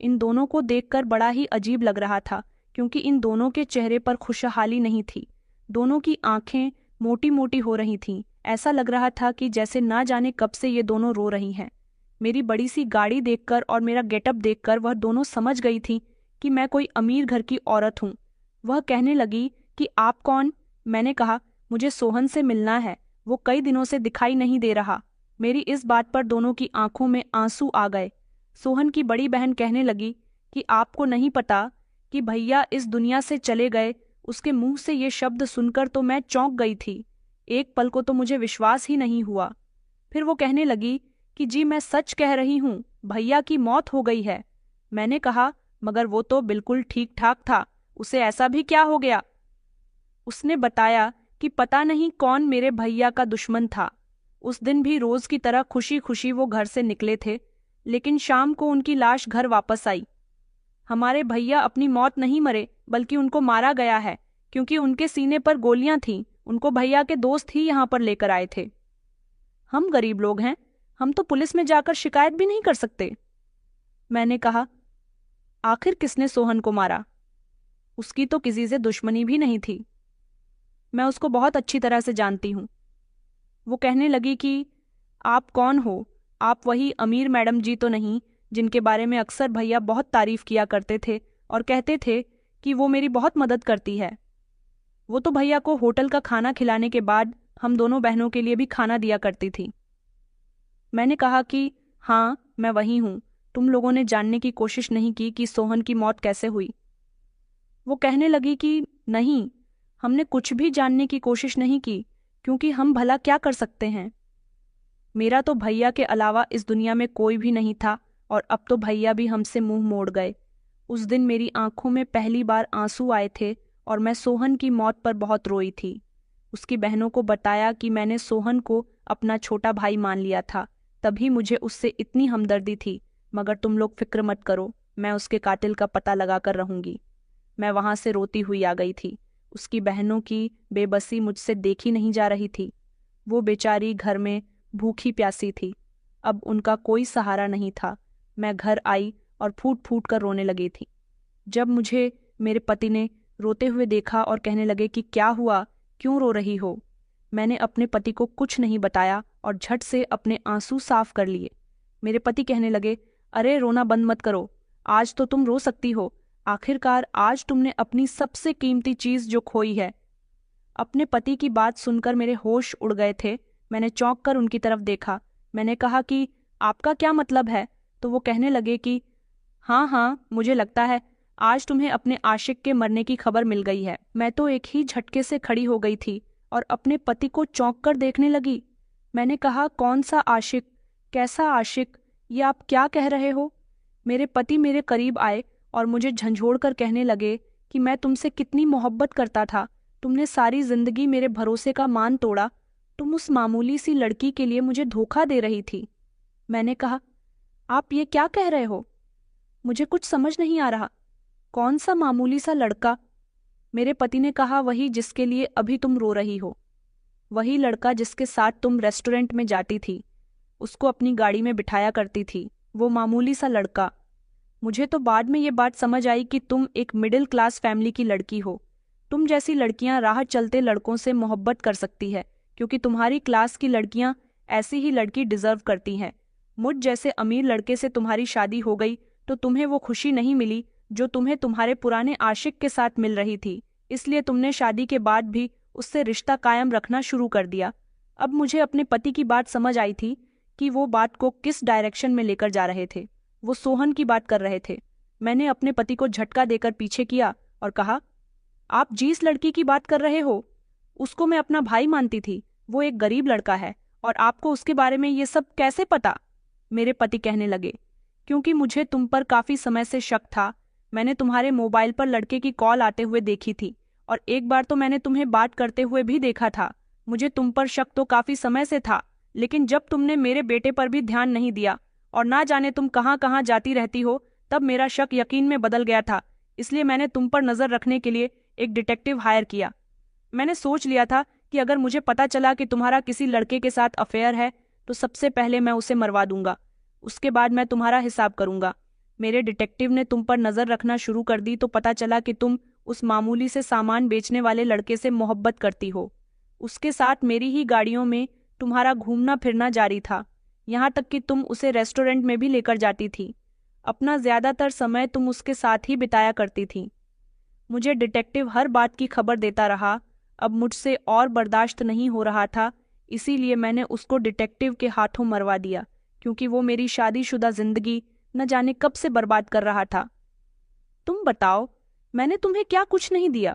इन दोनों को देखकर बड़ा ही अजीब लग रहा था, क्योंकि इन दोनों के चेहरे पर खुशहाली नहीं थी। दोनों की आंखें मोटी मोटी हो रही थीं। ऐसा लग रहा था कि जैसे ना जाने कब से ये दोनों रो रही हैं। मेरी बड़ी सी गाड़ी देखकर और मेरा गेटअप देखकर वह दोनों समझ गई थी कि मैं कोई अमीर घर की औरत हूँ। वह कहने लगी कि आप कौन? मैंने कहा, मुझे सोहन से मिलना है, वो कई दिनों से दिखाई नहीं दे रहा। मेरी इस बात पर दोनों की आंखों में आंसू आ गए। सोहन की बड़ी बहन कहने लगी कि आपको नहीं पता कि भैया इस दुनिया से चले गए। उसके मुंह से ये शब्द सुनकर तो मैं चौंक गई थी। एक पल को तो मुझे विश्वास ही नहीं हुआ। फिर वो कहने लगी कि जी मैं सच कह रही हूँ, भैया की मौत हो गई है। मैंने कहा, मगर वो तो बिल्कुल ठीक ठाक था, उसे ऐसा भी क्या हो गया? उसने बताया कि पता नहीं कौन मेरे भैया का दुश्मन था। उस दिन भी रोज की तरह खुशी खुशी वो घर से निकले थे, लेकिन शाम को उनकी लाश घर वापस आई। हमारे भैया अपनी मौत नहीं मरे, बल्कि उनको मारा गया है, क्योंकि उनके सीने पर गोलियां थीं। उनको भैया के दोस्त ही यहाँ पर लेकर आए थे। हम गरीब लोग हैं, हम तो पुलिस में जाकर शिकायत भी नहीं कर सकते। मैंने कहा, आखिर किसने सोहन को मारा? उसकी तो किसी से दुश्मनी भी नहीं थी। मैं उसको बहुत अच्छी तरह से जानती हूँ। वो कहने लगी कि आप कौन हो? आप वही अमीर मैडम जी तो नहीं जिनके बारे में अक्सर भैया बहुत तारीफ किया करते थे और कहते थे कि वो मेरी बहुत मदद करती है। वो तो भैया को होटल का खाना खिलाने के बाद हम दोनों बहनों के लिए भी खाना दिया करती थी। मैंने कहा कि हाँ, मैं वही हूँ। तुम लोगों ने जानने की कोशिश नहीं की कि सोहन की मौत कैसे हुई? वो कहने लगी कि नहीं, हमने कुछ भी जानने की कोशिश नहीं की, क्योंकि हम भला क्या कर सकते हैं। मेरा तो भैया के अलावा इस दुनिया में कोई भी नहीं था, और अब तो भैया भी हमसे मुंह मोड़ गए। उस दिन मेरी आंखों में पहली बार आंसू आए थे और मैं सोहन की मौत पर बहुत रोई थी। उसकी बहनों को बताया कि मैंने सोहन को अपना छोटा भाई मान लिया था, तभी मुझे उससे इतनी हमदर्दी थी। मगर तुम लोग फिक्र मत करो, मैं उसके कातिल का पता लगाकर रहूंगी। मैं वहां से रोती हुई आ गई थी। उसकी बहनों की बेबसी मुझसे देखी नहीं जा रही थी। वो बेचारी घर में भूखी प्यासी थी। अब उनका कोई सहारा नहीं था। मैं घर आई और फूट फूट कर रोने लगी थी। जब मुझे मेरे पति ने रोते हुए देखा और कहने लगे कि क्या हुआ, क्यों रो रही हो, मैंने अपने पति को कुछ नहीं बताया और झट से अपने आंसू साफ कर लिए। मेरे पति कहने लगे, अरे रोना बंद मत करो, आज तो तुम रो सकती हो, आखिरकार आज तुमने अपनी सबसे कीमती चीज जो खोई है। अपने पति की बात सुनकर मेरे होश उड़ गए थे। मैंने चौंक कर उनकी तरफ देखा। मैंने कहा कि आपका क्या मतलब है? तो वो कहने लगे कि हाँ हाँ, मुझे लगता है आज तुम्हें अपने आशिक के मरने की खबर मिल गई है। मैं तो एक ही झटके से खड़ी हो गई थी और अपने पति को चौंक कर देखने लगी। मैंने कहा, कौन सा आशिक, कैसा आशिक, ये आप क्या कह रहे हो? मेरे पति मेरे करीब आए और मुझे झंझोड़ कर कहने लगे कि मैं तुमसे कितनी मोहब्बत करता था, तुमने सारी जिंदगी मेरे भरोसे का मान तोड़ा, तुम उस मामूली सी लड़की के लिए मुझे धोखा दे रही थी। मैंने कहा, आप ये क्या कह रहे हो? मुझे कुछ समझ नहीं आ रहा। कौन सा मामूली सा लड़का? मेरे पति ने कहा, वही जिसके लिए अभी तुम रो रही हो, वही लड़का जिसके साथ तुम रेस्टोरेंट में जाती थी, उसको अपनी गाड़ी में बिठाया करती थी, वो मामूली सा लड़का। मुझे तो बाद में ये बात समझ आई कि तुम एक मिडिल क्लास फैमिली की लड़की हो। तुम जैसी लड़कियां राह चलते लड़कों से मोहब्बत कर सकती है क्योंकि तुम्हारी क्लास की लड़कियां ऐसी ही लड़की डिजर्व करती हैं। मुझ जैसे अमीर लड़के से तुम्हारी शादी हो गई तो तुम्हें वो खुशी नहीं मिली जो तुम्हें तुम्हारे पुराने आशिक के साथ मिल रही थी, इसलिए तुमने शादी के बाद भी उससे रिश्ता कायम रखना शुरू कर दिया। अब मुझे अपने पति की बात समझ आई थी कि वो बात को किस डायरेक्शन में लेकर जा रहे थे। वो सोहन की बात कर रहे थे। मैंने अपने पति को झटका देकर पीछे किया और कहा, आप जिस लड़की की बात कर रहे हो उसको मैं अपना भाई मानती थी, वो एक गरीब लड़का है, और आपको उसके बारे में ये सब कैसे पता? मेरे पति कहने लगे, क्योंकि मुझे तुम पर काफी समय से शक था। मैंने तुम्हारे मोबाइल पर लड़के की कॉल आते हुए देखी थी और एक बार तो मैंने तुम्हें बात करते हुए भी देखा था। मुझे तुम पर शक तो काफी समय से था, लेकिन जब तुमने मेरे बेटे पर भी ध्यान नहीं दिया और ना जाने तुम कहाँ कहाँ जाती रहती हो, तब मेरा शक यकीन में बदल गया था। इसलिए मैंने तुम पर नजर रखने के लिए एक डिटेक्टिव हायर किया। मैंने सोच लिया था कि अगर मुझे पता चला कि तुम्हारा किसी लड़के के साथ अफेयर है तो सबसे पहले मैं उसे मरवा दूंगा, उसके बाद मैं तुम्हारा हिसाब करूंगा। मेरे डिटेक्टिव ने तुम पर नजर रखना शुरू कर दी तो पता चला कि तुम उस मामूली से सामान बेचने वाले लड़के से मोहब्बत करती हो। उसके साथ मेरी ही गाड़ियों में तुम्हारा घूमना फिरना जारी था, यहाँ तक कि तुम उसे रेस्टोरेंट में भी लेकर जाती थी। अपना ज्यादातर समय तुम उसके साथ ही बिताया करती थी। मुझे डिटेक्टिव हर बात की खबर देता रहा। अब मुझसे और बर्दाश्त नहीं हो रहा था, इसीलिए मैंने उसको डिटेक्टिव के हाथों मरवा दिया, क्योंकि वो मेरी शादीशुदा जिंदगी न जाने कब से बर्बाद कर रहा था। तुम बताओ, मैंने तुम्हें क्या कुछ नहीं दिया?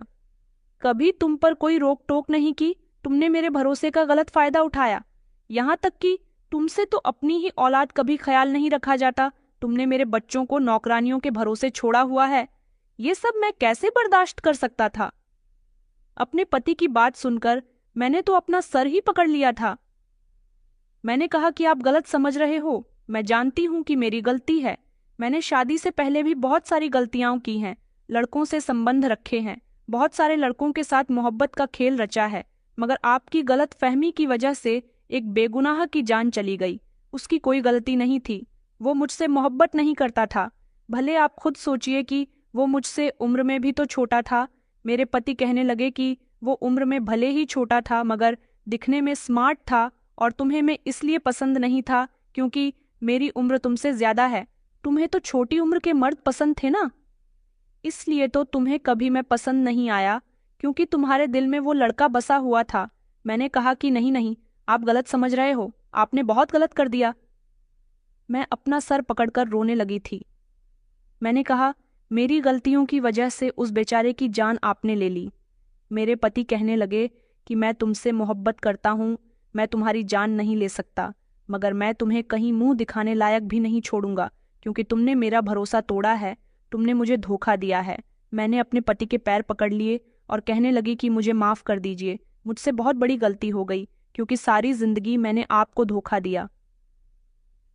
कभी तुम पर कोई रोक टोक नहीं की। तुमने मेरे भरोसे का गलत फायदा उठाया, यहाँ तक कि तुमसे तो अपनी ही औलाद कभी ख्याल नहीं रखा जाता। तुमने मेरे बच्चों को नौकरानियों के भरोसे छोड़ा हुआ है। ये सब मैं कैसे बर्दाश्त कर सकता था? अपने पति की बात सुनकर मैंने तो अपना सर ही पकड़ लिया था। मैंने कहा कि आप गलत समझ रहे हो, मैं जानती हूं कि मेरी गलती है। मैंने शादी से पहले भी बहुत सारी गलतियां की हैं, लड़कों से संबंध रखे हैं, बहुत सारे लड़कों के साथ मोहब्बत का खेल रचा है, मगर आपकी गलत फहमी की वजह से एक बेगुनाह की जान चली गई। उसकी कोई गलती नहीं थी, वो मुझसे मोहब्बत नहीं करता था। भले आप खुद सोचिए कि वो मुझसे उम्र में भी तो छोटा था। मेरे पति कहने लगे कि वो उम्र में भले ही छोटा था मगर दिखने में स्मार्ट था, और तुम्हें मैं इसलिए पसंद नहीं था क्योंकि मेरी उम्र तुमसे ज्यादा है। तुम्हें तो छोटी उम्र के मर्द पसंद थे ना, इसलिए तो तुम्हें कभी मैं पसंद नहीं आया, क्योंकि तुम्हारे दिल में वो लड़का बसा हुआ था। मैंने कहा कि नहीं नहीं, आप गलत समझ रहे हो, आपने बहुत गलत कर दिया। मैं अपना सर पकड़कर रोने लगी थी। मैंने कहा, मेरी गलतियों की वजह से उस बेचारे की जान आपने ले ली। मेरे पति कहने लगे कि मैं तुमसे मोहब्बत करता हूँ, मैं तुम्हारी जान नहीं ले सकता, मगर मैं तुम्हें कहीं मुंह दिखाने लायक भी नहीं छोड़ूंगा, क्योंकि तुमने मेरा भरोसा तोड़ा है, तुमने मुझे धोखा दिया है। मैंने अपने पति के पैर पकड़ लिए और कहने लगी कि मुझे माफ कर दीजिए, मुझसे बहुत बड़ी गलती हो गई, क्योंकि सारी जिंदगी मैंने आपको धोखा दिया।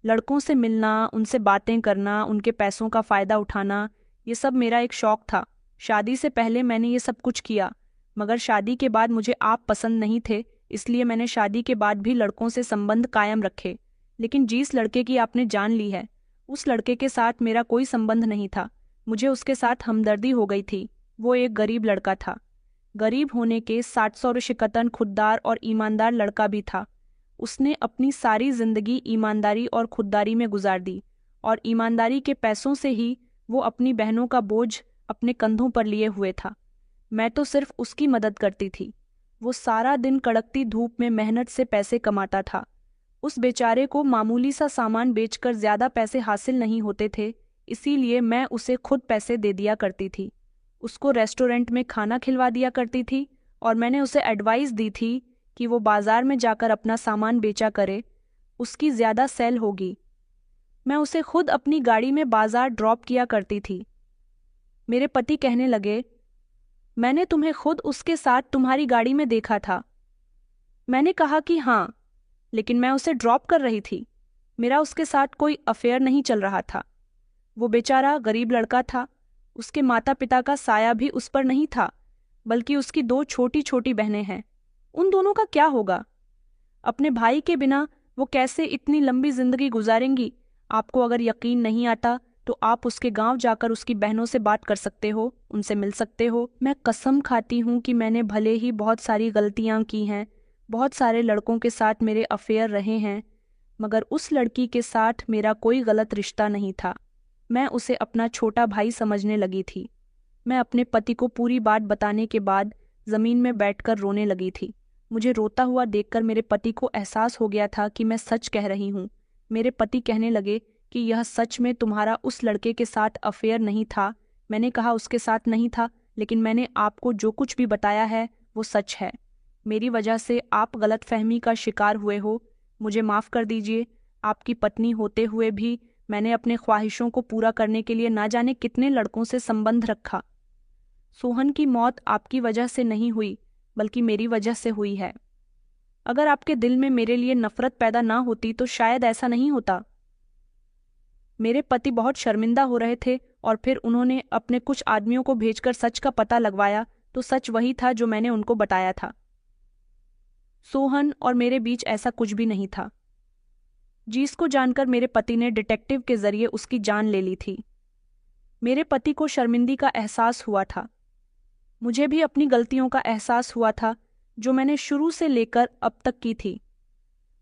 लड़कों से मिलना, उनसे बातें करना, उनके पैसों का फायदा उठाना, ये सब मेरा एक शौक था। शादी से पहले मैंने ये सब कुछ किया, मगर शादी के बाद मुझे आप पसंद नहीं थे, इसलिए मैंने शादी के बाद भी लड़कों से संबंध कायम रखे। लेकिन जिस लड़के की आपने जान ली है उस लड़के के साथ मेरा कोई संबंध नहीं था। मुझे उसके साथ हमदर्दी हो गई थी। वो एक गरीब लड़का था। गरीब होने के 60 शिकतन खुददार और ईमानदार लड़का भी था। उसने अपनी सारी जिंदगी ईमानदारी और खुददारी में गुजार दी और ईमानदारी के पैसों से ही वो अपनी बहनों का बोझ अपने कंधों पर लिए हुए था। मैं तो सिर्फ उसकी मदद करती थी। वो सारा दिन कड़कती धूप में मेहनत से पैसे कमाता था। उस बेचारे को मामूली सा सामान बेचकर ज्यादा पैसे हासिल नहीं होते थे, इसीलिए मैं उसे खुद पैसे दे दिया करती थी। उसको रेस्टोरेंट में खाना खिलवा दिया करती थी और मैंने उसे एडवाइस दी थी कि वो बाजार में जाकर अपना सामान बेचा करे, उसकी ज्यादा सेल होगी। मैं उसे खुद अपनी गाड़ी में बाजार ड्रॉप किया करती थी। मेरे पति कहने लगे, मैंने तुम्हें खुद उसके साथ तुम्हारी गाड़ी में देखा था। मैंने कहा कि हाँ, लेकिन मैं उसे ड्रॉप कर रही थी। मेरा उसके साथ कोई अफेयर नहीं चल रहा था। वो बेचारा गरीब लड़का था। उसके माता पिता का साया भी उस पर नहीं था, बल्कि उसकी 2 छोटी छोटी बहनें हैं। उन दोनों का क्या होगा? अपने भाई के बिना वो कैसे इतनी लंबी जिंदगी गुजारेंगी? आपको अगर यकीन नहीं आता तो आप उसके गांव जाकर उसकी बहनों से बात कर सकते हो, उनसे मिल सकते हो। मैं कसम खाती हूँ कि मैंने भले ही बहुत सारी गलतियां की हैं, बहुत सारे लड़कों के साथ मेरे अफेयर रहे हैं, मगर उस लड़की के साथ मेरा कोई गलत रिश्ता नहीं था। मैं उसे अपना छोटा भाई समझने लगी थी। मैं अपने पति को पूरी बात बताने के बाद जमीन में बैठकर रोने लगी थी। मुझे रोता हुआ देखकर मेरे पति को एहसास हो गया था कि मैं सच कह रही हूँ। मेरे पति कहने लगे कि यह सच में तुम्हारा उस लड़के के साथ अफेयर नहीं था। मैंने कहा उसके साथ नहीं था, लेकिन मैंने आपको जो कुछ भी बताया है वो सच है। मेरी वजह से आप गलतफहमी का शिकार हुए हो। मुझे माफ़ कर दीजिए। आपकी पत्नी होते हुए भी मैंने अपने ख्वाहिशों को पूरा करने के लिए ना जाने कितने लड़कों से संबंध रखा। सोहन की मौत आपकी वजह से नहीं हुई, बल्कि मेरी वजह से हुई है। अगर आपके दिल में मेरे लिए नफरत पैदा ना होती तो शायद ऐसा नहीं होता। मेरे पति बहुत शर्मिंदा हो रहे थे और फिर उन्होंने अपने कुछ आदमियों को भेजकर सच का पता लगवाया तो सच वही था जो मैंने उनको बताया था। सोहन और मेरे बीच ऐसा कुछ भी नहीं था, जिसको जानकर मेरे पति ने डिटेक्टिव के जरिए उसकी जान ले ली थी। मेरे पति को शर्मिंदगी का एहसास हुआ था। मुझे भी अपनी गलतियों का एहसास हुआ था जो मैंने शुरू से लेकर अब तक की थी।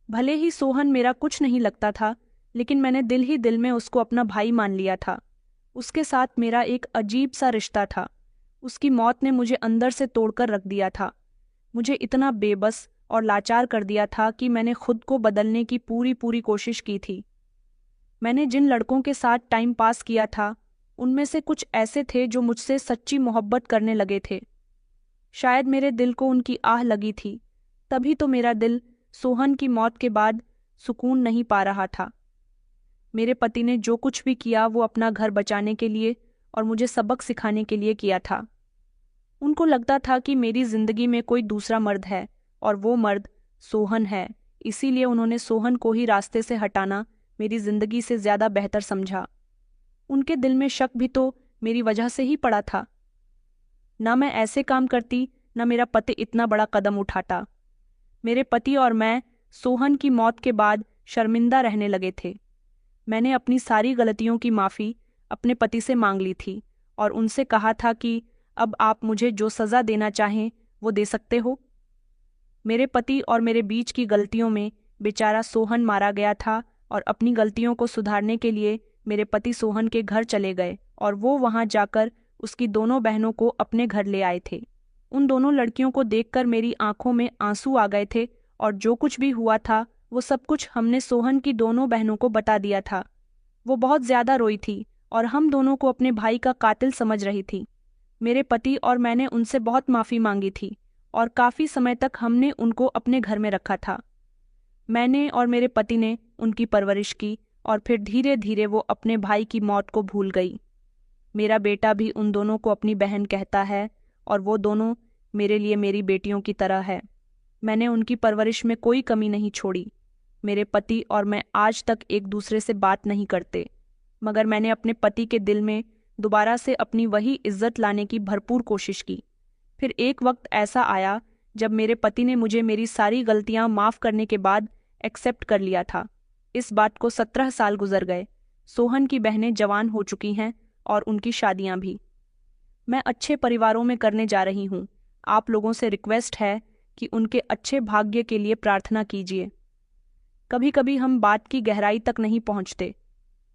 भले ही सोहन मेरा कुछ नहीं लगता था, लेकिन मैंने दिल ही दिल में उसको अपना भाई मान लिया था। उसके साथ मेरा एक अजीब सा रिश्ता था। उसकी मौत ने मुझे अंदर से तोड़कर रख दिया था। मुझे इतना बेबस और लाचार कर दिया था कि मैंने खुद को बदलने की पूरी पूरी कोशिश की थी। मैंने जिन लड़कों के साथ टाइम पास किया था, उनमें से कुछ ऐसे थे जो मुझसे सच्ची मोहब्बत करने लगे थे। शायद मेरे दिल को उनकी आह लगी थी, तभी तो मेरा दिल सोहन की मौत के बाद सुकून नहीं पा रहा था। मेरे पति ने जो कुछ भी किया वो अपना घर बचाने के लिए और मुझे सबक सिखाने के लिए किया था। उनको लगता था कि मेरी जिंदगी में कोई दूसरा मर्द है और वो मर्द सोहन है, इसीलिए उन्होंने सोहन को ही रास्ते से हटाना मेरी जिंदगी से ज्यादा बेहतर समझा। उनके दिल में शक भी तो मेरी वजह से ही पड़ा था। ना मैं ऐसे काम करती, ना मेरा पति इतना बड़ा कदम उठाता। मेरे पति और मैं सोहन की मौत के बाद शर्मिंदा रहने लगे थे। मैंने अपनी सारी गलतियों की माफ़ी अपने पति से मांग ली थी और उनसे कहा था कि अब आप मुझे जो सज़ा देना चाहें वो दे सकते हो। मेरे पति और मेरे बीच की गलतियों में बेचारा सोहन मारा गया था और अपनी गलतियों को सुधारने के लिए मेरे पति सोहन के घर चले गए और वो वहां जाकर उसकी दोनों बहनों को अपने घर ले आए थे। उन दोनों लड़कियों को देखकर मेरी आंखों में आंसू आ गए थे और जो कुछ भी हुआ था वो सब कुछ हमने सोहन की दोनों बहनों को बता दिया था। वो बहुत ज्यादा रोई थी और हम दोनों को अपने भाई का कातिल समझ रही थी। मेरे पति और मैंने उनसे बहुत माफ़ी मांगी थी और काफ़ी समय तक हमने उनको अपने घर में रखा था। मैंने और मेरे पति ने उनकी परवरिश की और फिर धीरे धीरे वो अपने भाई की मौत को भूल गई। मेरा बेटा भी उन दोनों को अपनी बहन कहता है और वो दोनों मेरे लिए मेरी बेटियों की तरह है। मैंने उनकी परवरिश में कोई कमी नहीं छोड़ी। मेरे पति और मैं आज तक एक दूसरे से बात नहीं करते, मगर मैंने अपने पति के दिल में दोबारा से अपनी वही इज्जत लाने की भरपूर कोशिश की। फिर एक वक्त ऐसा आया जब मेरे पति ने मुझे मेरी सारी गलतियां माफ़ करने के बाद एक्सेप्ट कर लिया था। इस बात को 17 साल गुजर गए। सोहन की बहनें जवान हो चुकी हैं और उनकी शादियां भी। मैं अच्छे परिवारों में करने जा रही हूँ। आप लोगों से रिक्वेस्ट है कि उनके अच्छे भाग्य के लिए प्रार्थना कीजिए। कभी कभी हम बात की गहराई तक नहीं पहुंचते,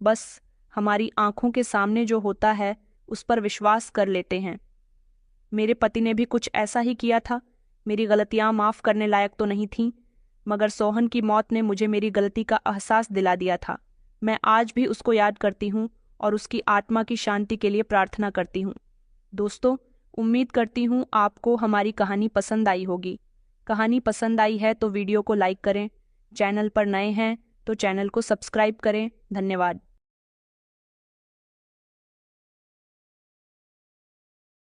बस हमारी आंखों के सामने जो होता है उस पर विश्वास कर लेते हैं। मेरे पति ने भी कुछ ऐसा ही किया था। मेरी गलतियां माफ करने लायक तो नहीं थीं, मगर सोहन की मौत ने मुझे मेरी गलती का एहसास दिला दिया था। मैं आज भी उसको याद करती हूँ और उसकी आत्मा की शांति के लिए प्रार्थना करती हूँ। दोस्तों, उम्मीद करती हूँ आपको हमारी कहानी पसंद आई होगी। कहानी पसंद आई है तो वीडियो को लाइक करें। चैनल पर नए हैं तो चैनल को सब्सक्राइब करें। धन्यवाद।